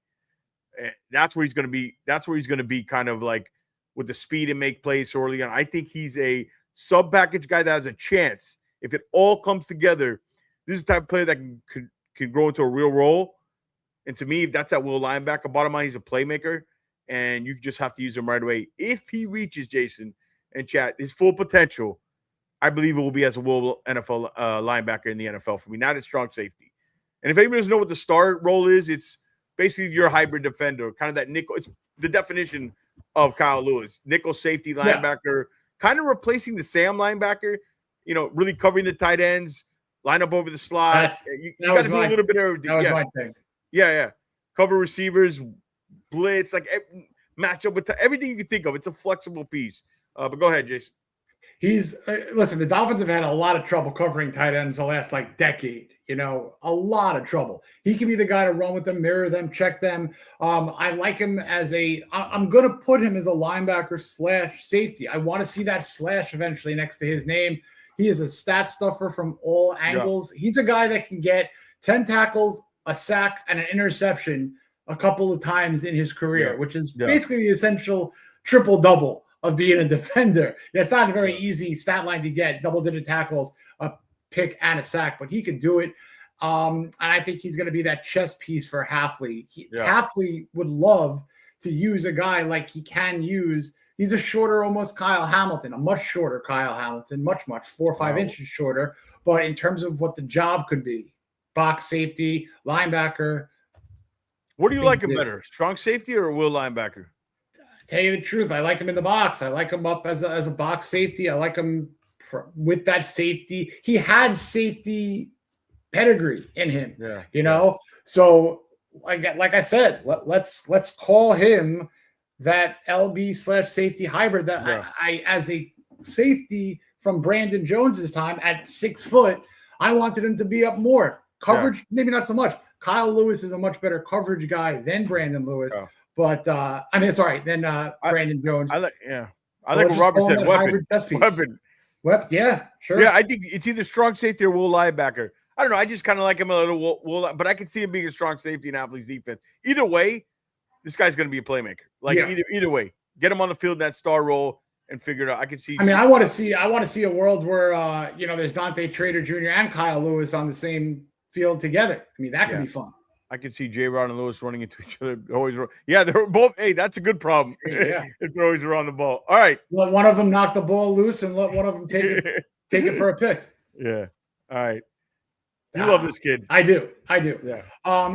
And that's where he's going to be. That's where he's going to be kind of like with the speed and make plays early on. I think he's a sub-package guy that has a chance. If it all comes together, this is the type of player that can grow into a real role. And to me, that's that will linebacker. Bottom line, he's a playmaker, and you just have to use him right away. If he reaches, Jason and Chat, his full potential, I believe it will be as a will NFL linebacker in the NFL for me, not a strong safety. And if anybody doesn't know what the star role is, it's basically your hybrid defender, kind of that nickel. It's the definition of Kyle Lewis, nickel safety linebacker, kind of replacing the Sam linebacker, really covering the tight ends, line up over the slot. You got to do a little bit of everything. That was my thing. Yeah. Cover receivers, blitz, match up with everything you can think of. It's a flexible piece. But go ahead, Jason. Listen, the Dolphins have had a lot of trouble covering tight ends the last decade, a lot of trouble. He can be the guy to run with them, mirror them, check them. I like him I'm going to put him as a linebacker / safety. I want to see that slash eventually next to his name. He is a stat stuffer from all angles. Yeah. He's a guy that can get 10 tackles, a sack, and an interception a couple of times in his career, which is basically the essential triple-double of being a defender. It's not a very easy stat line to get, double-digit tackles, a pick, and a sack, but he can do it. And I think he's going to be that chess piece for Hafley. Hafley would love to use a guy like he can use. He's a shorter, almost Kyle Hamilton, a much shorter Kyle Hamilton, much, 4 or 5 inches shorter. But in terms of what the job could be, box safety, linebacker. What do you like him better, strong safety or will linebacker? Tell you the truth, I like him in the box. I like him up as a box safety. I like him with that safety. He had safety pedigree in him, So like I said, let's call him that LB / safety hybrid that I as a safety from Brandon Jones's time at 6 foot, I wanted him to be up more. Coverage, maybe not so much. Kyle Lewis is a much better coverage guy than Brandon Lewis. Yeah. But then Brandon Jones. I like what Robert said. Weapon. Yeah, sure. Yeah, I think it's either strong safety or will linebacker. I don't know. I just kind of like him a little will, but I can see him being a strong safety in Apple's defense. Either way, this guy's going to be a playmaker. Either way, get him on the field in that star role and figure it out. I can see. I want to see a world where there's Dante Trader Jr. and Kyle Lewis on the same field together. That could be fun. I can see J-Rod and Lewis running into each other. They're both. Hey, that's a good problem. Yeah. If they're always around the ball. All right. Let one of them knock the ball loose and let one of them take it for a pick. Yeah. All right. You love this kid. I do. Yeah.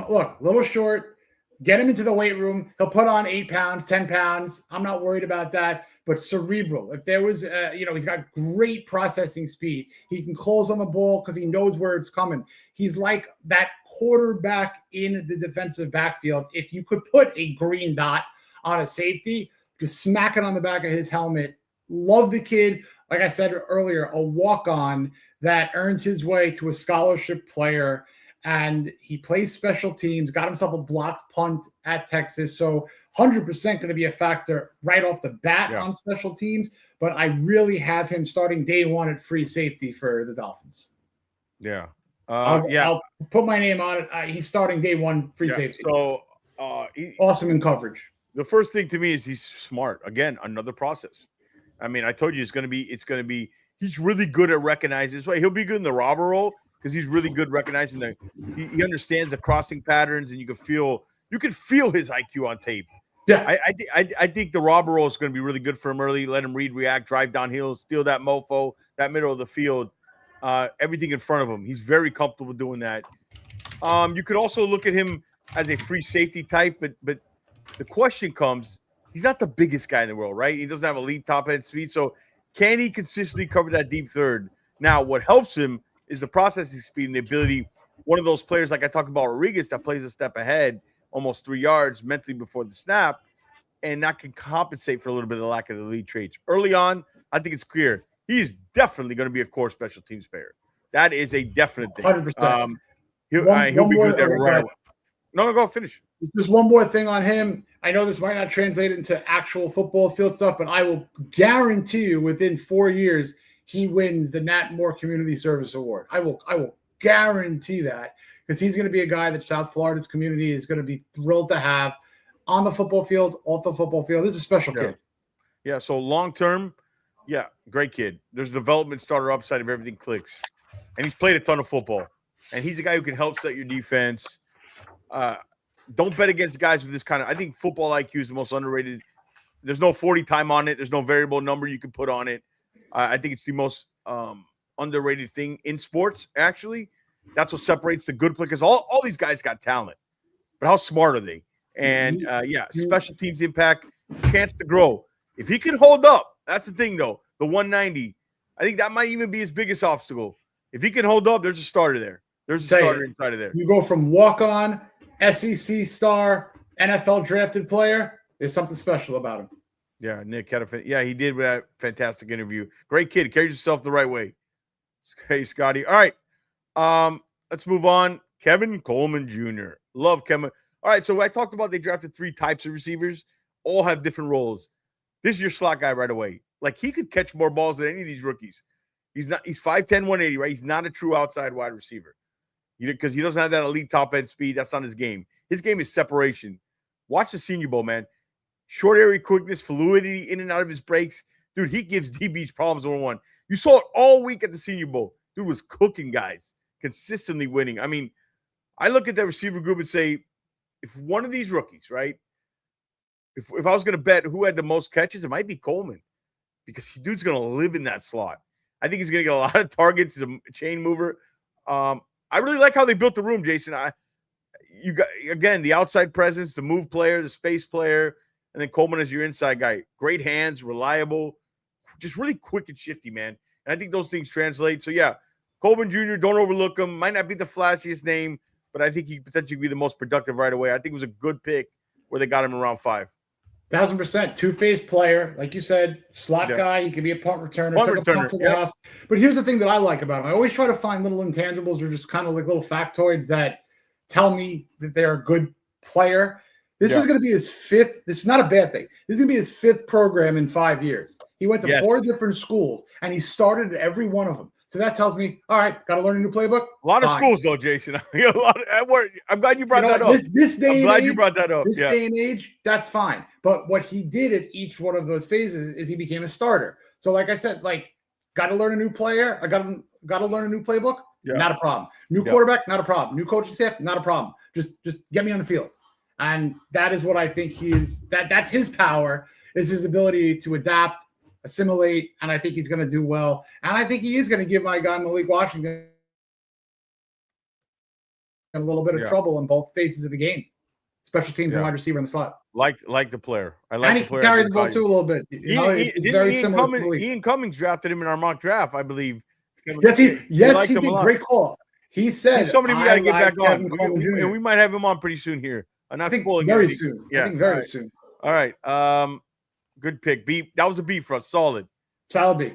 Look, little short. Get him into the weight room. He'll put on 8 pounds, 10 pounds. I'm not worried about that. But cerebral. If there was, he's got great processing speed. He can close on the ball because he knows where it's coming. He's like that quarterback in the defensive backfield. If you could put a green dot on a safety, just smack it on the back of his helmet. Love the kid. Like I said earlier, a walk-on that earned his way to a scholarship player. And he plays special teams, got himself a blocked punt at Texas. So 100% going to be a factor right off the bat on special teams. But I really have him starting day one at free safety for the Dolphins. Yeah. I'll put my name on it. He's starting day one free safety. So awesome in coverage. The first thing to me is he's smart. Again, another process. I told you it's going to be, he's really good at recognizing this way. He'll be good in the robber role, because he's really good recognizing he understands the crossing patterns, and you can feel You can feel his IQ on tape. Yeah. I think the robber role is going to be really good for him early. Let him read, react, drive downhill, steal that mofo, that middle of the field, everything in front of him. He's very comfortable doing that. You could also look at him as a free safety type, but the question comes, he's not the biggest guy in the world, right? He doesn't have elite top end speed. So can he consistently cover that deep third? Now, what helps him is the processing speed and the ability. One of those players, like I talked about Rodriguez, that plays a step ahead, almost 3 yards mentally before the snap, and that can compensate for a little bit of the lack of the lead traits. Early on, I think it's clear he's definitely going to be a core special teams player. That is a definite thing. 100%. He'll be good there right away. No, go finish. Just one more thing on him. I know this might not translate into actual football field stuff, but I will guarantee you within 4 years he wins the Nat Moore Community Service Award. I will guarantee that, because he's going to be a guy that South Florida's community is going to be thrilled to have on the football field, off the football field. This is a special kid. Yeah, so long term, yeah, great kid. There's a development starter upside if everything clicks. And he's played a ton of football. And he's a guy who can help set your defense. Don't bet against guys with this kind of – I think football IQ is the most underrated. There's no 40 time on it. There's no variable number you can put on it. I think it's the most underrated thing in sports, actually. That's what separates the good play, because all these guys got talent. But how smart are they? And, special teams impact, chance to grow. If he can hold up, that's the thing, though, the 190, I think that might even be his biggest obstacle. If he can hold up, there's a starter there. There's a starter inside of there. You go from walk-on, SEC star, NFL drafted player. There's something special about him. Yeah, Nick had he did that fantastic interview. Great kid. Carries yourself the right way. Hey, Scotty. All right. Let's move on. Kevin Coleman Jr. Love Kevin. All right, so I talked about they drafted 3 types of receivers. All have different roles. This is your slot guy right away. Like, he could catch more balls than any of these rookies. He's 5'10", 180, right? He's not a true outside wide receiver. Because he doesn't have that elite top-end speed. That's not his game. His game is separation. Watch the Senior Bowl, man. Short area quickness, fluidity in and out of his breaks. Dude, he gives DBs problems, number one. You saw it all week at the Senior Bowl. Dude was cooking guys, consistently winning. I mean, I look at that receiver group and say, if one of these rookies, right, if I was going to bet who had the most catches, it might be Coleman, because dude's going to live in that slot. I think he's going to get a lot of targets. He's a chain mover. I really like how they built the room, Jason. You got, again, the outside presence, the move player, the space player, and then Coleman as your inside guy. Great hands, reliable, just really quick and shifty, man. And I think those things translate. So, yeah, Coleman Jr., don't overlook him. Might not be the flashiest name, but I think he could potentially be the most productive right away. I think it was a good pick where they got him around 5. 1,000%. Two-phase player. Like you said, slot guy. He can be a punt returner. A punt to the house. But here's the thing that I like about him. I always try to find little intangibles or just kind of like little factoids that tell me that they're a good player. This is going to be his 5th. This is not a bad thing. This is going to be his 5th program in 5 years. He went to 4 different schools, and he started at every one of them. So that tells me, all right, got to learn a new playbook. A lot of schools, though, Jason. I'm glad you brought that up. This day I'm glad you brought that up. This day and age, that's fine. But what he did at each one of those phases is he became a starter. So, like I said, got to learn a new player. I got to learn a new playbook. Yeah. Not a problem. New quarterback, not a problem. New coaching staff, not a problem. Just get me on the field. And that is what I think he is. That's his power, is his ability to adapt, assimilate, and I think he's going to do well. And I think he is going to give my guy Malik Washington a little bit of trouble in both phases of the game. Special teams and wide receiver in the slot. Like the player. I like the player. And he carried the ball too a little bit. It's very similar to Malik. Ian Cummings drafted him in our mock draft, I believe. Yes, he did. Great call. He said, somebody we got to get back on. And we might have him on pretty soon here. I think very soon. Yeah, I think very soon. All right. Good pick. B. That was a B for us. Solid B.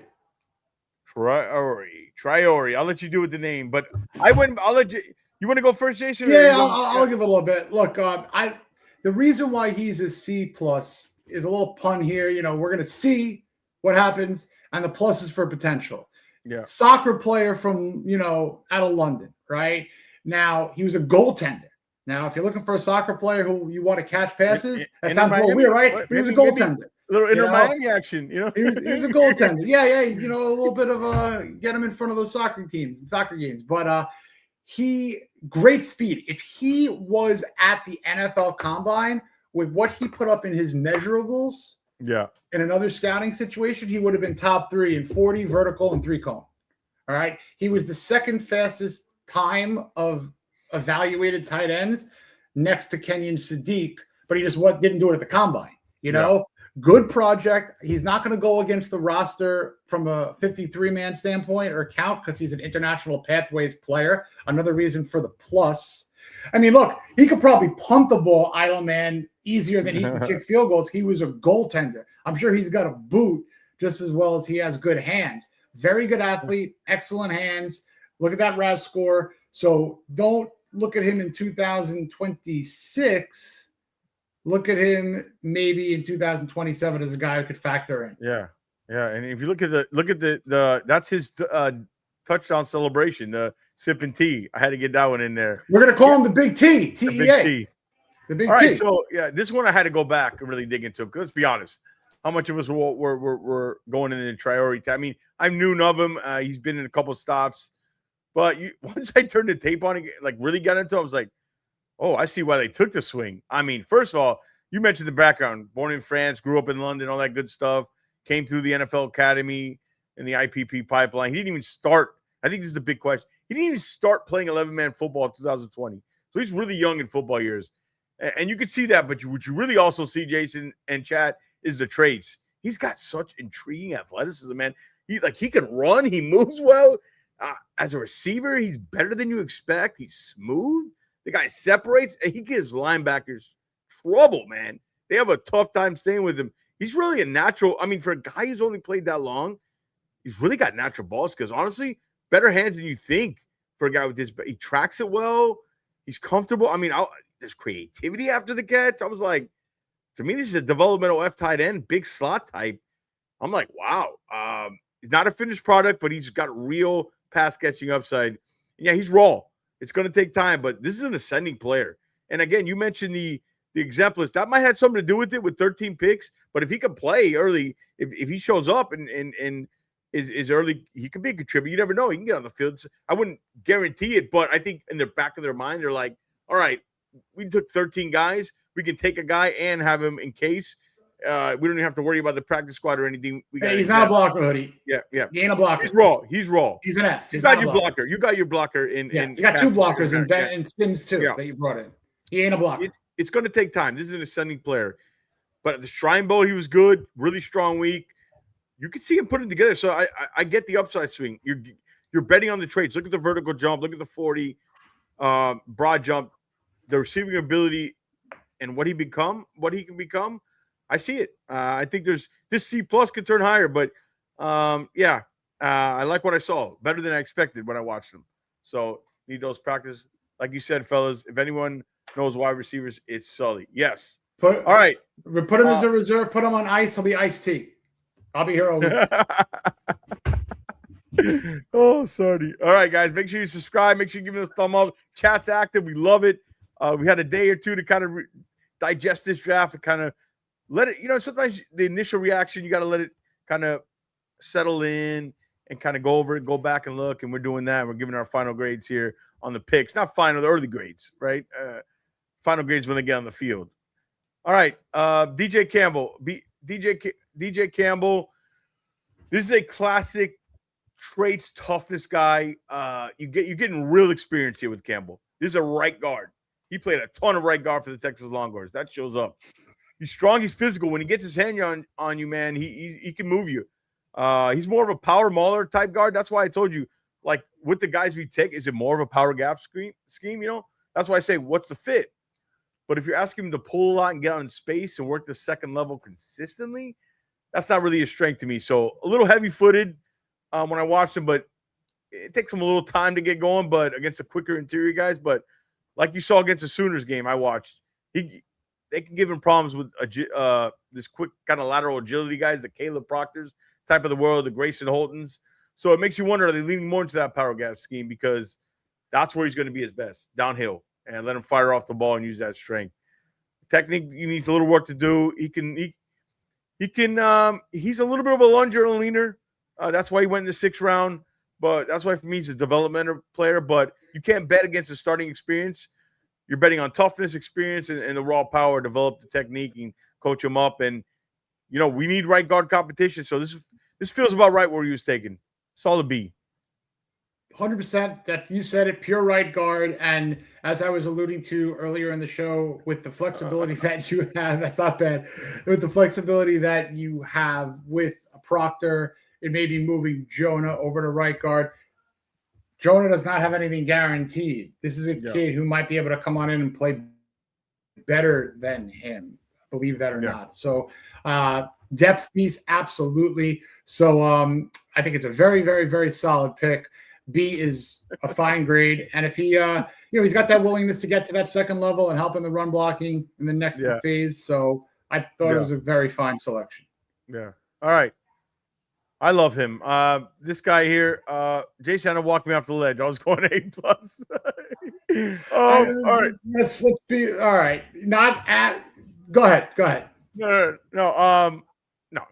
Triori. I'll let you do with the name, but I'll let you. You want to go first, Jason? Yeah, I'll give it a little bit. Look, the reason why he's a C+ is a little pun here. We're going to see what happens, and the plus is for potential. Yeah. Soccer player from, out of London, right? Now, he was a goaltender. Now, if you're looking for a soccer player who you want to catch passes, that sounds a little weird, right? But he was a goaltender. A little inner Miami action, He was a goaltender. Yeah, a little bit of get him in front of those soccer teams and soccer games. But great speed. If he was at the NFL Combine with what he put up in his measurables, yeah, in another scouting situation, he would have been top 3 in 40 vertical and 3 cone. All right. He was the second fastest time of evaluated tight ends next to Kenyon Sadiq, but he just didn't do it at the combine. You know, good project. He's not going to go against the roster from a 53-man standpoint or count because he's an international pathways player. Another reason for the plus. I mean, look, he could probably punt the ball, idle man, easier than he can kick field goals. He was a goaltender. I'm sure he's got a boot just as well as he has good hands. Very good athlete, excellent hands. Look at that RAS score. So don't look at him in 2026. Look at him maybe in 2027 as a guy who could factor in. Yeah. And if you look at the that's his touchdown celebration, the sipping tea. I had to get that one in there. We're gonna call him the Big T, TEA. The Big T. The Big All T. right, so this one I had to go back and really dig into. Because let's be honest, how much of us were going in the priority? I mean, I knew of him. He's been in a couple stops, but once I turned the tape on, like really got into it, I was like, oh, I see why they took the swing. I mean, first of all, you mentioned the background. Born in France, grew up in London, all that good stuff. Came through the NFL Academy in the IPP pipeline. He didn't even start. I think this is the big question. He didn't even start playing 11-man football in 2020. So he's really young in football years. And you could see that, but what you really also see, Jason and Chad, is the traits. He's got such intriguing athleticism, man. He can run. He moves well. As a receiver, he's better than you expect. He's smooth. The guy separates, and he gives linebackers trouble, man. They have a tough time staying with him. He's really a natural. I mean, for a guy who's only played that long, he's really got natural ball skills. Honestly, better hands than you think for a guy with this. But he tracks it well. He's comfortable. I mean, there's creativity after the catch. I was like, to me, this is a developmental F tight end, big slot type. I'm like, wow. He's not a finished product, but he's got real pass catching upside. Yeah, he's raw. It's going to take time, but this is an ascending player. And again, you mentioned the exemplars. That might have something to do with it with 13 picks, but if he can play early, if he shows up and is early, he could be a contributor. You never know. He can get on the field. I wouldn't guarantee it, but I think in the back of their mind, they're like, all right, we took 13 guys. We can take a guy and have him in case. We don't even have to worry about the practice squad or anything. He's not a blocker, Hoodie. Yeah. He ain't a blocker. He's raw. He's raw. He's an F. You got your blocker. You got your blocker in. You got 2 blockers in Sims too that you brought in. He ain't a blocker. It's going to take time. This is an ascending player. But at the Shrine Bowl, he was good. Really strong week. You could see him putting together. So I get the upside swing. You're betting on the traits. Look at the vertical jump. Look at the 40 broad jump. The receiving ability and what he can become. I see it. I think there's this C+ could turn higher, but I like what I saw. Better than I expected when I watched him. So need those practice. Like you said, fellas, if anyone knows wide receivers, it's Sully. Yes. All right. Put him as a reserve. Put him on ice. He'll be iced tea. I'll be here all week. Oh, sorry. All right, guys. Make sure you subscribe. Make sure you give us a thumb up. Chat's active. We love it. We had a day or two to kind of digest this draft and kind of let it, sometimes the initial reaction, you got to let it kind of settle in and kind of go over it, go back and look. And we're doing that. We're giving our final grades here on the picks. Not final, the early grades, right? Final grades when they get on the field. All right. DJ Campbell. DJ Campbell. This is a classic traits, toughness guy. You're getting real experience here with Campbell. This is a right guard. He played a ton of right guard for the Texas Longhorns. That shows up. He's strong. He's physical. When he gets his hand on you, man, he can move you. He's more of a power mauler type guard. That's why I told you, like, with the guys we take, is it more of a power gap scheme? That's why I say, what's the fit? But if you're asking him to pull a lot and get out in space and work the second level consistently, that's not really a strength to me. So a little heavy-footed when I watched him, but it takes him a little time to get going. But against the quicker interior guys, but like you saw against the Sooners game I watched, they can give him problems with this quick kind of lateral agility guys, the Caleb Proctors type of the world, the Grayson Holtons. So it makes you wonder, are they leaning more into that power gap scheme? Because that's where he's going to be his best, downhill, and let him fire off the ball and use that strength. Technique, he needs a little work to do. He's a little bit of a lunger and leaner. That's why he went in the 6th round. But that's why for me he's a developmental player. But you can't bet against the starting experience. You're betting on toughness, experience, and the raw power. Develop the technique and coach him up. And we need right guard competition. So this feels about right where he was taken. Solid B. 100%. That you said it, pure right guard. And as I was alluding to earlier in the show, with the flexibility that you have, that's not bad. With the flexibility that you have with a Proctor, it may be moving Jonah over to right guard. Jonah does not have anything guaranteed. This is a kid who might be able to come on in and play better than him, believe that or not. So depth piece, absolutely. So I think it's a very, very, very solid pick. B is a fine grade. And if he, he's got that willingness to get to that second level and help in the run blocking in the next phase. So I thought it was a very fine selection. Yeah. All right. I love him. This guy here, Jason had to walk me off the ledge. I was going A+. All right. Let's be all right. Not at. Go ahead. No, I'm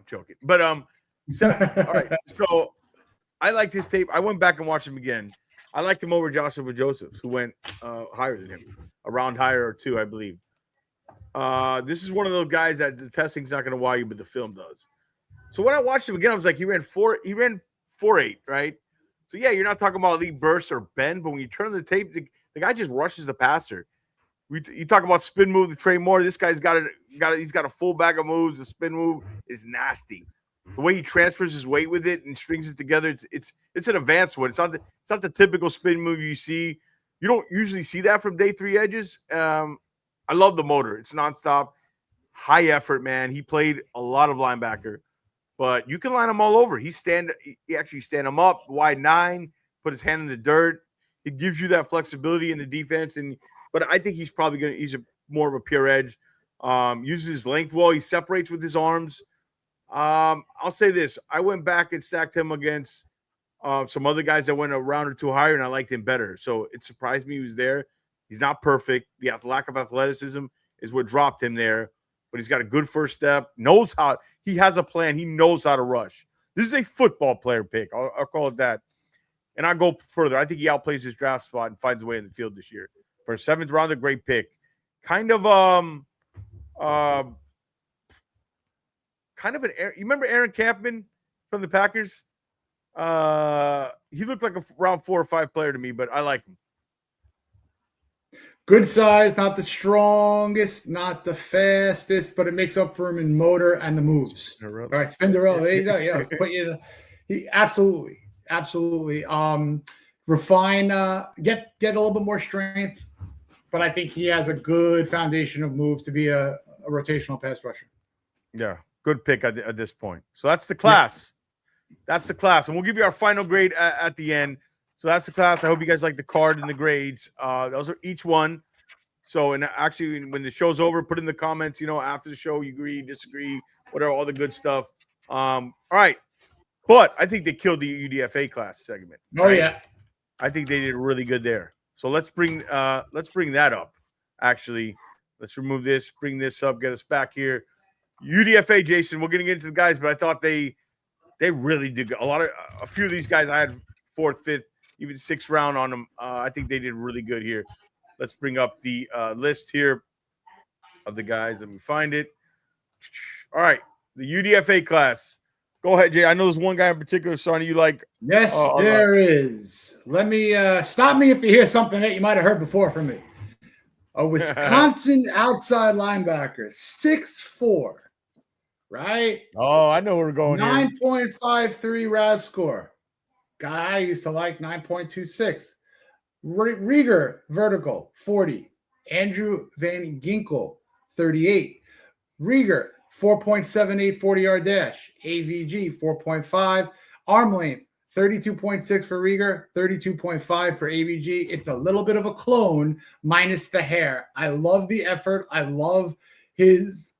joking. But all right. So I like this tape. I went back and watched him again. I liked him over Joshua Josephs, who went higher than him, a round higher or two, I believe. This is one of those guys that the testing's not going to wow you, but the film does. So when I watched him again, I was like, he ran 4.8, right? So yeah, you're not talking about elite burst or bend, but when you turn the tape, the guy just rushes the passer. You talk about spin move to Trey Moore. This guy's he's got a full bag of moves. The spin move is nasty. The way he transfers his weight with it and strings it together, it's an advanced one. It's not the typical spin move you see. You don't usually see that from day 3 edges. I love the motor. It's nonstop, high effort, man. He played a lot of linebacker. But you can line him all over. He actually stand him up, wide 9, put his hand in the dirt. It gives you that flexibility in the defense. But I think he's probably he's more of a pure edge. Uses his length well. He separates with his arms. I'll say this. I went back and stacked him against some other guys that went a round or two higher, and I liked him better. So it surprised me he was there. He's not perfect. The lack of athleticism is what dropped him there. But he's got a good first step, he has a plan. He knows how to rush. This is a football player pick. I'll call it that. And I'll go further. I think he outplays his draft spot and finds a way in the field this year. For a 7th rounder, great pick. Kind of you remember Aaron Campman from the Packers? He looked like a round 4 or 5 player to me, but I like him. Good size, not the strongest, not the fastest, but it makes up for him in motor and the moves. All right, Spinderella, there you go. Yeah, but he absolutely. Refine, get a little bit more strength, but I think he has a good foundation of moves to be a rotational pass rusher. Yeah, good pick at this point. So that's the class. Yeah. That's the class, and we'll give you our final grade at the end. So that's the class. I hope you guys like the card and the grades. Those are each one. So, and actually, when the show's over, put in the comments, after the show, you agree, disagree, whatever, all the good stuff. All right. But I think they killed the UDFA class segment. Oh, right? Yeah. I think they did really good there. So let's bring that up. Actually, let's remove this, bring this up, get us back here. UDFA, Jason, we're going to get into the guys, but I thought they really did a few of these guys I had 4th, 5th, even 6th round on them. I think they did really good here. Let's bring up the list here of the guys. Let me find it. All right, the UDFA class. Go ahead, Jay. I know there's one guy in particular, Sonny, you like. Yes, there is. Let me stop me if you hear something that you might have heard before from me. A Wisconsin outside linebacker, 6'4", right? Oh, I know where we're going 9.53 RAS score. Guy I used to like 9.26. Rieger, vertical, 40. Andrew Van Ginkel, 38. Rieger, 4.78 40-yard dash. AVG, 4.5. Arm length, 32.6 for Rieger, 32.5 for AVG. It's a little bit of a clone minus the hair. I love the effort. I love his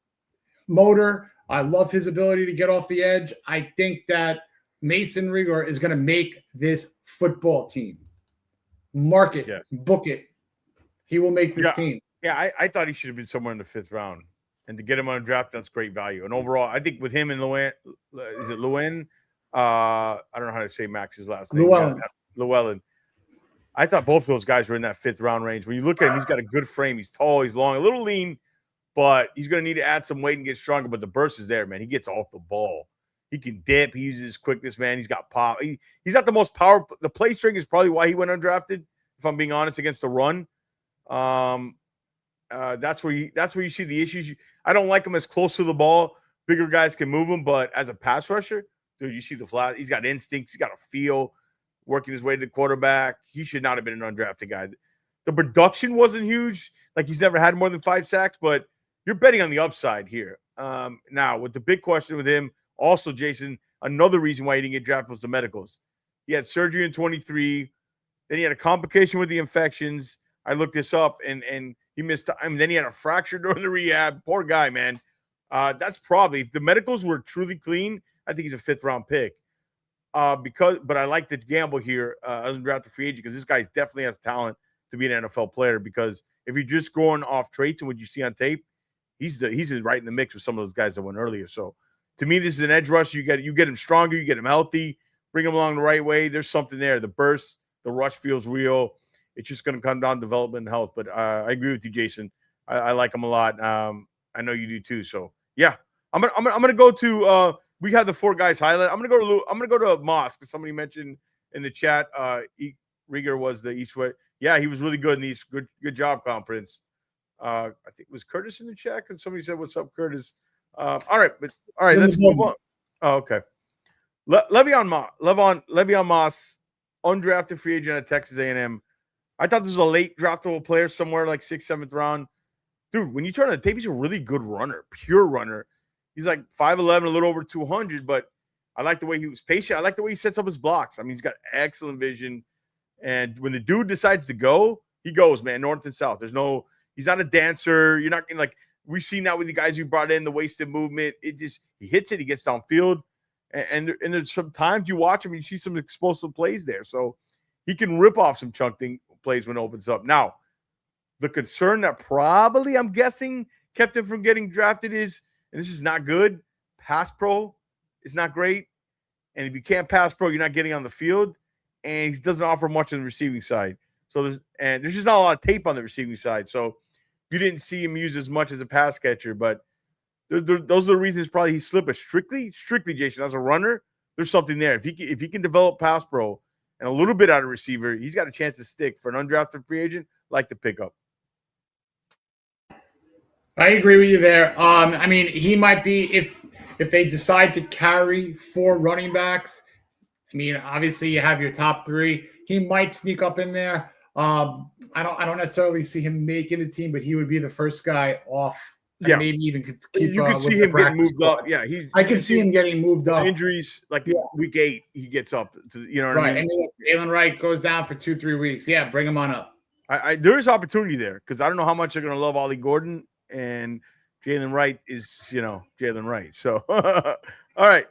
motor. I love his ability to get off the edge. I think that Mason Rieger is going to make this football team. Mark it, book it. He will make this team. Yeah, I thought he should have been somewhere in the 5th round. And to get him on a draft, that's great value. And overall, I think with him and is it Llewellyn? I don't know how to say Max's last name. Llewellyn. Llewellyn. I thought both of those guys were in that 5th round range. When you look at him, he's got a good frame. He's tall, he's long, a little lean, but he's going to need to add some weight and get stronger. But the burst is there, man. He gets off the ball. He can dip. He uses his quickness, man. He's got pop. He's got the most power. The play string is probably why he went undrafted, if I'm being honest, against the run. That's where you see the issues. I don't like him as close to the ball. Bigger guys can move him, but as a pass rusher, dude, you see the flat. He's got instincts. He's got a feel, working his way to the quarterback. He should not have been an undrafted guy. The production wasn't huge. Like, he's never had more than 5 sacks, but you're betting on the upside here. Now, with the big question with him, also, Jason, another reason why he didn't get drafted was the medicals. He had surgery in 23. Then he had a complication with the infections. I looked this up, and he missed time. Then he had a fracture during the rehab. Poor guy, man. That's probably, if the medicals were truly clean, I think he's a 5th round pick. But I like the gamble here as a drafted free agent, because this guy definitely has talent to be an NFL player. Because if you're just going off traits and what you see on tape, he's right in the mix with some of those guys that went earlier. So to me, this is an edge rush. You get him stronger, you get him healthy, bring him along the right way. There's something there. The burst, the rush feels real. It's just going to come down to development and health. But I agree with you, Jason. I like him a lot. I know you do too. So yeah, I'm gonna go to. We have the 4 guys highlight. I'm gonna go to Moss, because somebody mentioned in the chat. Rieger was the East West. Yeah, he was really good in the East. Good job, conference. I think it was Curtis in the chat, and somebody said, "What's up, Curtis?" All right, let's move on. Oh, okay. Le'Veon Moss, undrafted free agent at Texas A&M. I thought this was a late draftable player, somewhere like 6th, 7th round. Dude, when you turn on the tape, he's a really good runner, pure runner. He's like 5'11", a little over 200, but I like the way he was patient. I like the way he sets up his blocks. I mean, he's got excellent vision. And when the dude decides to go, he goes, man, north and south. He's not a dancer. You're not getting, like, we've seen that with the guys you brought in, the wasted movement. He hits it, he gets downfield. And there's some times you watch him and you see some explosive plays there. So he can rip off some chunking plays when it opens up. Now, the concern that probably, I'm guessing, kept him from getting drafted is, and this is not good, pass pro is not great. And if you can't pass pro, you're not getting on the field. And he doesn't offer much on the receiving side. So there's just not a lot of tape on the receiving side. So you didn't see him used as much as a pass catcher. But those are the reasons probably he slipped. But strictly, Jason, as a runner, there's something there. If he can develop pass pro and a little bit out of receiver, he's got a chance to stick. For an undrafted free agent, like to pick up. I agree with you there. I mean, he might be, if they decide to carry 4 running backs. I mean, obviously you have your top 3. He might sneak up in there. I don't necessarily see him making the team, but he would be the first guy off. And maybe even could keep. You could see him getting moved up. Yeah, I could see him getting moved up. Injuries, like week 8, he gets up. You know what I mean? And Jalen Wright goes down for 2-3 weeks. Yeah, bring him on up. There is opportunity there, because I don't know how much they're going to love Ollie Gordon, and Jalen Wright is, Jalen Wright. So, all right.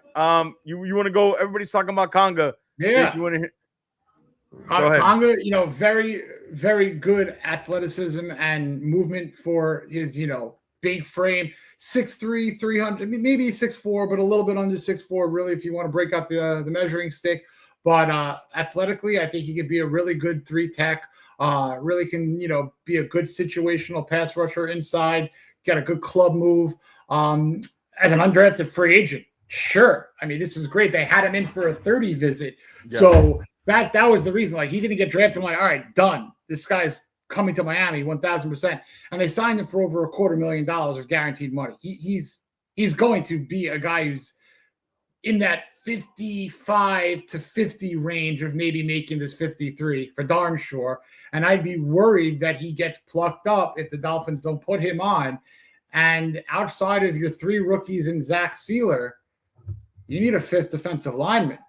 You want to go? Everybody's talking about Conga. Yeah. You want to hear? Conga, very, very good athleticism and movement for his, big frame. 6'3", 300, maybe 6'4", but a little bit under 6'4", really, if you want to break out the measuring stick. But athletically, I think he could be a really good 3-tech. Really can, be a good situational pass rusher inside. Got a good club move. As an undrafted free agent, sure. I mean, this is great. They had him in for a 30 visit. Yeah. So that was the reason. Like, he didn't get drafted. I'm like, all right, done. This guy's coming to Miami 1,000%. And they signed him for over $250,000 of guaranteed money. He's going to be a guy who's in that 55 to 50 range of maybe making this 53 for darn sure. And I'd be worried that he gets plucked up if the Dolphins don't put him on. And outside of your 3 rookies and Zach Sealer, you need a 5th defensive lineman.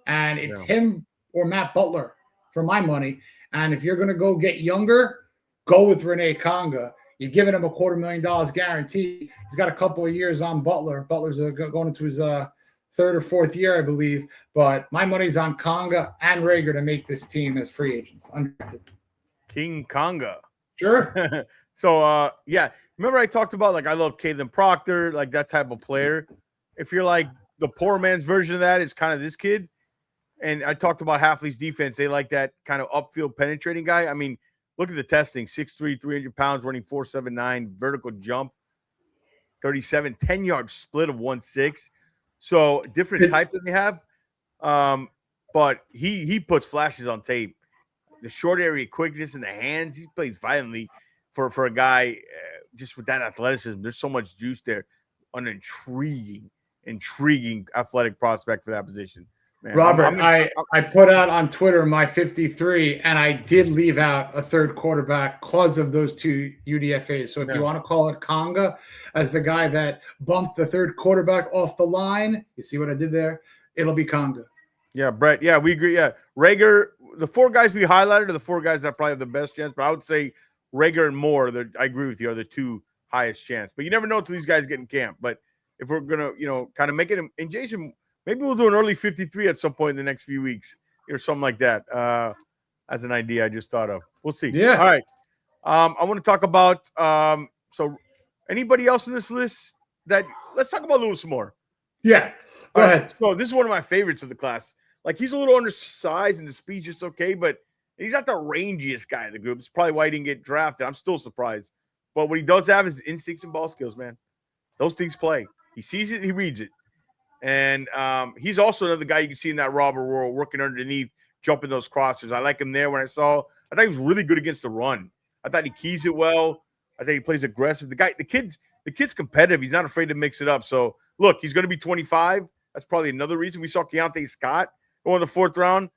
And it's him or Matt Butler for my money. And if you're going to go get younger, go with Renee Conga. You're giving him $250,000 guaranteed. He's got a couple of years on Butler. Butler's going into his 3rd or 4th year, I believe. But my money's on Conga and Rager to make this team as free agents. Undrafted. King Conga. Sure. So, remember I talked about, like, I love Kadyn Proctor, like that type of player. If you're like the poor man's version of that is kind of this kid, And I talked about Hafley's defense. They like that kind of upfield penetrating guy. I mean, look at the testing: 6'3", 300 pounds, running 4.79, vertical jump, 37, 10-yard split of 1.6. So different type that they have. But he puts flashes on tape. The short area quickness in the hands. He plays violently for a guy just with that athleticism. There's so much juice there. An intriguing athletic prospect for that position. Man, Robert, I put out on Twitter my 53, and I did leave out a third quarterback because of those two UDFAs. So if you want to call it Conga as the guy that bumped the third quarterback off the line, you see what I did there? It'll be Conga. Yeah, Brett. Yeah, we agree. Yeah, Rager. The four guys we highlighted are the four guys that probably have the best chance. But I would say Rager and Moore, I agree with you, are the two highest chance. But you never know until these guys get in camp. But if we're gonna, kind of make it, and Jason, maybe we'll do an early 53 at some point in the next few weeks or something like that. As an idea I just thought of. We'll see. Yeah. All right. I want to talk about so anybody else in this list let's talk about Lewis more. Yeah. Go ahead. So this is one of my favorites of the class. Like, he's a little undersized and the speed's just okay, but he's not the rangiest guy in the group. It's probably why he didn't get drafted. I'm still surprised. But what he does have is instincts and ball skills, man. Those things play. He sees it, he reads it. And he's also another guy you can see in that robber world, working underneath, jumping those crossers. I like him there. I thought he was really good against the run. I thought he keys it well. I think he plays aggressive. The kid's competitive. He's not afraid to mix it up. So, look, he's going to be 25. That's probably another reason. We saw Keontae Scott go in the fourth round.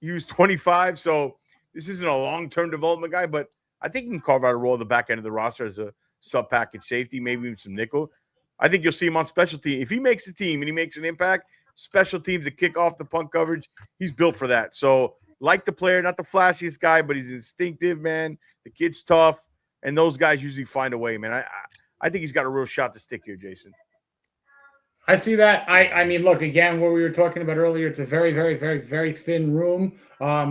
He was 25. So this isn't a long-term development guy, but I think he can carve out a role at the back end of the roster as a sub-package safety, maybe even some nickel. I think you'll see him on special teams. If he makes the team and he makes an impact, special teams to kick off the punt coverage, he's built for that. So, like the player, not the flashiest guy, but he's instinctive, man. The kid's tough, and those guys usually find a way, man. I think he's got a real shot to stick here, Jason. I see that. I mean, look, again, what we were talking about earlier, it's a very, very, very, very thin room.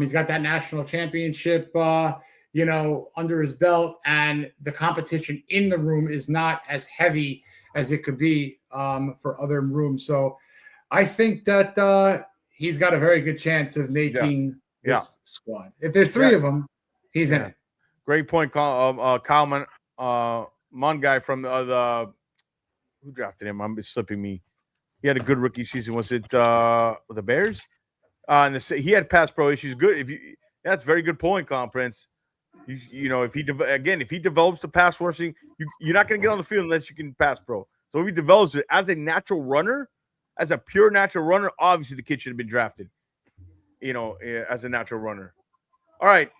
He's got that national championship, under his belt, and the competition in the room is not as heavy as it could be for other rooms. So I think that he's got a very good chance of making this squad. If there's three of them, he's in it. Great point, Kyle Mungai from the who drafted him? I'm slipping me. He had a good rookie season. Was it the Bears? And he had pass pro issues. Good. That's a very good point, Clown Prince. If he develops the pass rushing, you're not going to get on the field unless you can pass pro. So if he develops it as a natural runner, as a pure natural runner, obviously the kid should have been drafted. As a natural runner. All right.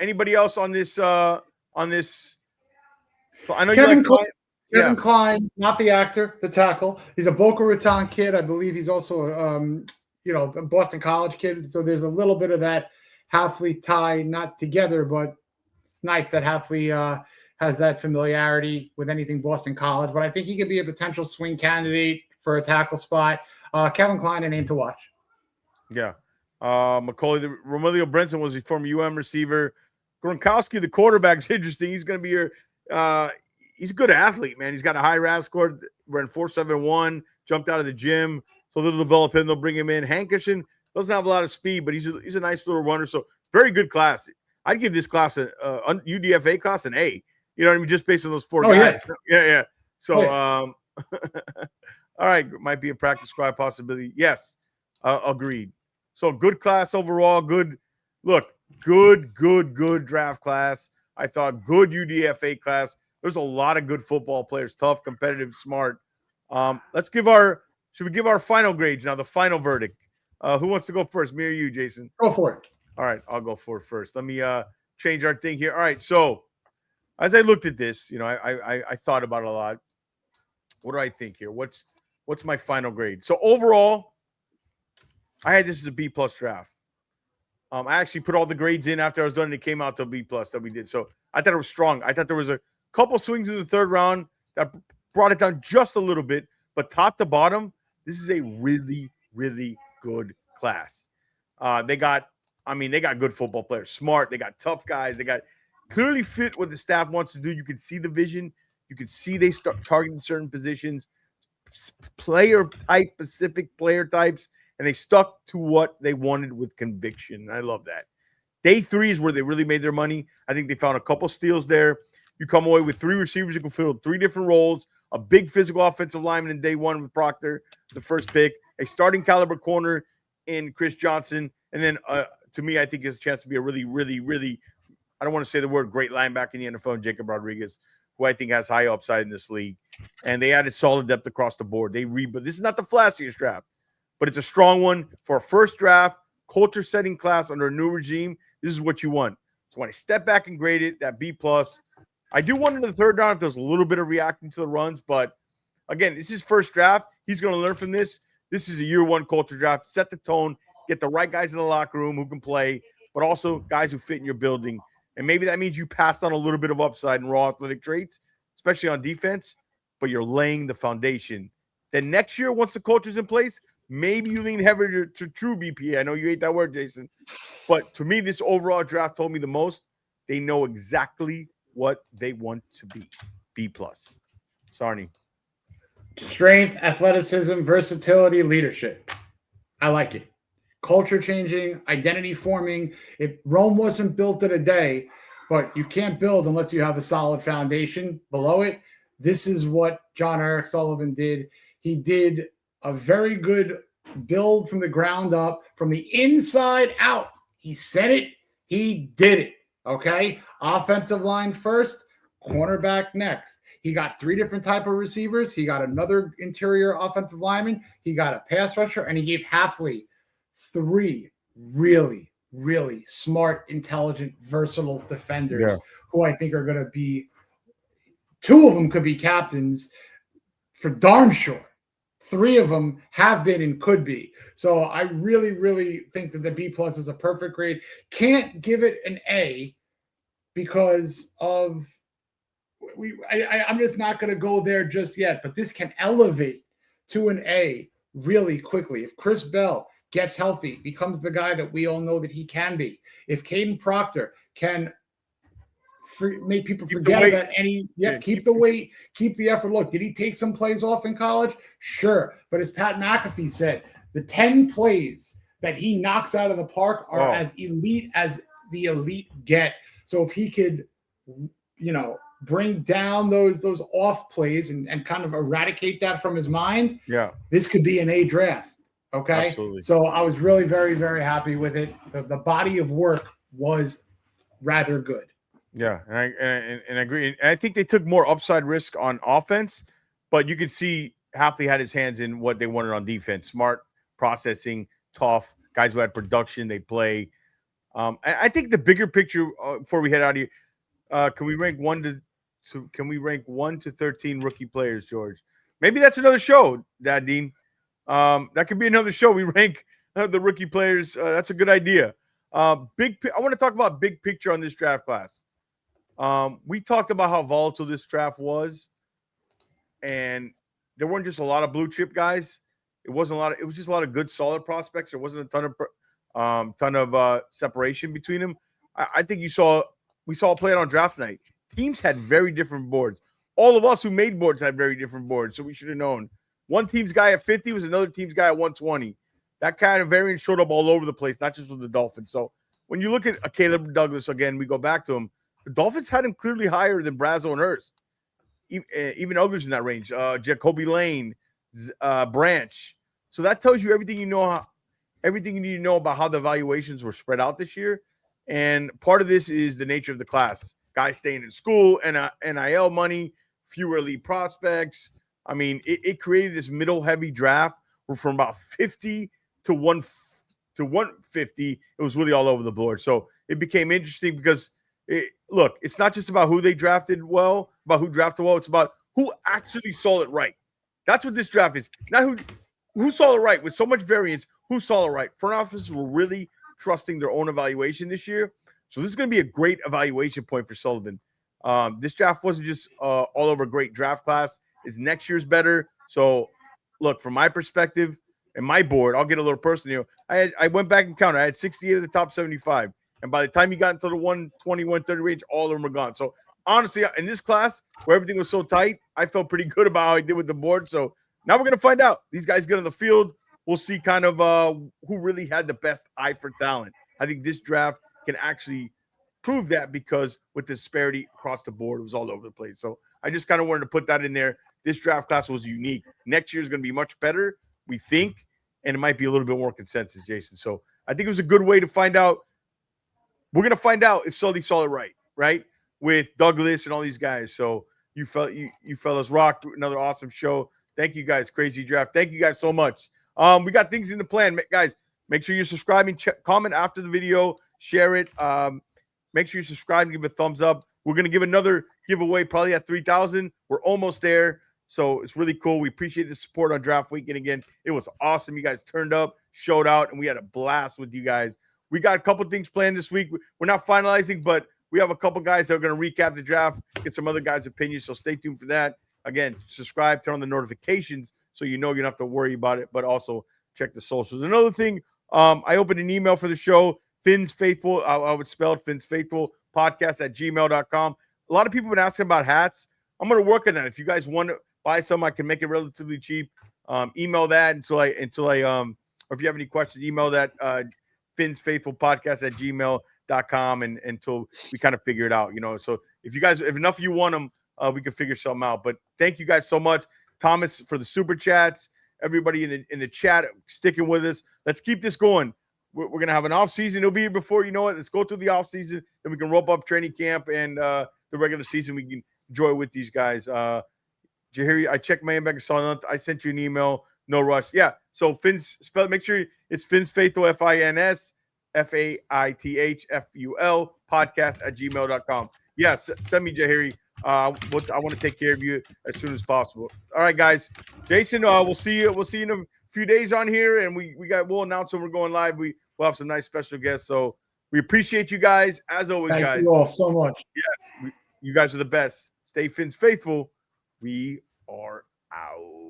Anybody else on this? So I know Kevin Kline, not the actor, the tackle. He's a Boca Raton kid. I believe he's also a Boston College kid. So there's a little bit of that Hafley tie, not together, but it's nice that Hafley has that familiarity with anything Boston College. But I think he could be a potential swing candidate for a tackle spot. Kevin Kline, a name to watch. Yeah. Macaulay, Romilio Brenton was a former UM receiver. Gronkowski, the quarterback, is interesting. He's going to be your he's a good athlete, man. He's got a high RAS score, ran 4.71, jumped out of the gym. So they'll develop him. They'll bring him in. Hankerson doesn't have a lot of speed, but he's a nice little runner. So very good class. I'd give this class UDFA class an A. You know what I mean? Just based on those four guys. Yeah. So, all right. Might be a practice squad possibility. Yes. Agreed. So good class overall. Good draft class. I thought good UDFA class. There's a lot of good football players, tough, competitive, smart. Should we give our final grades now, the final verdict? Who wants to go first, me or you, Jason? Go for it. All right, I'll go for it first. Let me change our thing here. All right, so as I looked at this, I thought about it a lot. What do I think here? What's my final grade? So overall, I had this as a B+ draft. I actually put all the grades in after I was done, and it came out to B+ that we did. So I thought it was strong. I thought there was a couple swings in the third round that brought it down just a little bit, but top to bottom, this is a really, really good class. They got good football players, smart. They got tough guys. They got clearly fit what the staff wants to do. You can see the vision. You can see they start targeting certain positions, specific player types, and they stuck to what they wanted with conviction. I love that. Day 3 is where they really made their money. I think they found a couple steals there. You come away with 3 receivers who can fill 3 different roles, a big physical offensive lineman in day 1 with Proctor, the first pick, a starting caliber corner in Chris Johnson, and then to me, I think he has a chance to be a really, really, really, I don't want to say the word great linebacker in the NFL, Jacob Rodriguez, who I think has high upside in this league. And they added solid depth across the board. But this is not the flashiest draft, but it's a strong one for a first draft, culture setting class under a new regime. This is what you want. So when I step back and grade it, that B+, I do wonder in the third round if there's a little bit of reacting to the runs, but again, this is his first draft. He's going to learn from this. This is a year 1 culture draft. Set the tone, get the right guys in the locker room who can play, but also guys who fit in your building. And maybe that means you passed on a little bit of upside and raw athletic traits, especially on defense, but you're laying the foundation. Then next year, once the culture's in place, maybe you lean heavier to true BPA. I know you hate that word, Jason. But to me, this overall draft told me the most. They know exactly what they want to be. B+. Sarni. Strength, athleticism, versatility, leadership. I like it. Culture changing, identity forming. If Rome wasn't built in a day, but you can't build unless you have a solid foundation below it. This is what John Eric Sullivan did. He did a very good build from the ground up, from the inside out. He said it. He did it. Okay. Offensive line first, cornerback next. He got 3 different type of receivers. He got another interior offensive lineman. He got a pass rusher, and he gave Halfley 3 really, really smart, intelligent, versatile defenders who I think are going to be, 2 of them could be captains for darn sure. 3 of them have been and could be. So I really, really think that the B+ is a perfect grade. Can't give it an A because of I'm just not going to go there just yet, but this can elevate to an A really quickly. If Chris Bell gets healthy, becomes the guy that we all know that he can be. If Kadyn Proctor can make people forget about any, keep the weight, keep the effort. Look, did he take some plays off in college? Sure. But as Pat McAfee said, the 10 plays that he knocks out of the park are as elite as the elite get. So if he could, bring down those off plays and kind of eradicate that from his mind, this could be an A draft. Okay. Absolutely. So I was really very, very happy with it. The body of work was rather good. Yeah, and I agree. And I think they took more upside risk on offense, but you could see Halfley had his hands in what they wanted on defense. Smart processing, tough guys who had production. They play. I think the bigger picture before we head out of here, can we rank 1 to 13 rookie players, George? Maybe that's another show, Dad Dean. That could be another show. We rank the rookie players. That's a good idea. I want to talk about big picture on this draft class. We talked about how volatile this draft was, and there weren't just a lot of blue chip guys. It wasn't a lot. It was just a lot of good, solid prospects. There wasn't a ton of separation between them. I think we saw it play out on draft night. Teams had very different boards. All of us who made boards had very different boards, so we should have known. One team's guy at 50 was another team's guy at 120. That kind of variance showed up all over the place, not just with the Dolphins. So when you look at a Caleb Douglas, again, we go back to him. The Dolphins had him clearly higher than Brazo and Hurst, even others in that range. Jacoby Lane, Branch. So that tells you everything you need to know about how the evaluations were spread out this year. And part of this is the nature of the class. Guys staying in school, NIL money, fewer elite prospects. I mean, it created this middle-heavy draft where from about 50 to 150, it was really all over the board. So it became interesting because, it's not just about who they drafted well, about who drafted well. It's about who actually saw it right. That's what this draft is. Not who saw it right. With so much variance, who saw it right. Front offices were really trusting their own evaluation this year. So this is going to be a great evaluation point for Sullivan. This draft wasn't just all over a great draft class. Is next year's better? So, look, from my perspective and my board, I'll get a little personal. I went back and counted. I had 68 of the top 75. And by the time you got into the 120, 130 range, all of them were gone. So, honestly, in this class where everything was so tight, I felt pretty good about how I did with the board. So, now we're going to find out. These guys get on the field. we'll see kind of who really had the best eye for talent. I think this draft can actually prove that because with the disparity across the board, it was all over the place. So I just kind of wanted to put that in there. This draft class was unique. Next year is going to be much better, we think, and it might be a little bit more consensus, Jason. So I think it was a good way to find out. We're going to find out if Sully saw it right? With Douglas and all these guys. So you fellas rocked. Another awesome show. Thank you guys. Crazy draft. Thank you guys so much. We got things in the plan. Guys, make sure you're subscribing. Comment after the video. Share it. Make sure you subscribe and give a thumbs up. We're going to give another giveaway probably at 3,000. We're almost there. So it's really cool. We appreciate the support on draft weekend again. It was awesome. You guys turned up, showed out, and we had a blast with you guys. We got a couple things planned this week. We're not finalizing, but we have a couple guys that are going to recap the draft, get some other guys' opinions. So stay tuned for that. Again, subscribe, turn on the notifications so you know you don't have to worry about it, but also check the socials. Another thing, I opened an email for the show, Finn's Faithful. I would spell it Finn's Faithful podcast@gmail.com. A lot of people have been asking about hats. I'm going to work on that. If you guys want to buy some, I can make it relatively cheap. Email that until I or if you have any questions, email that Finn's Faithful podcast@gmail.com and until we kind of figure it out, So if enough of you want them, we can figure something out. But thank you guys so much, Thomas, for the super chats. Everybody in the chat sticking with us. Let's keep this going. We're going to have an off season. It'll be here before you know it. Let's go through the off season. Then we can rope up training camp and the regular season. We can enjoy with these guys. Jahiri, I checked my inbox. I sent you an email. No rush. Yeah. So Finn's spell. Make sure it's Finn's Faithful FINS FAITHFUL podcast@gmail.com. Yes, send me Jahiri. I want to take care of you as soon as possible. All right, guys. Jason, we'll see you. We'll see you in a few days on here, and we'll announce when we're going live. We'll have some nice special guests. So we appreciate you guys as always, guys. Thank you all so much. Yes, you guys are the best. Stay Finn's Faithful. We are out.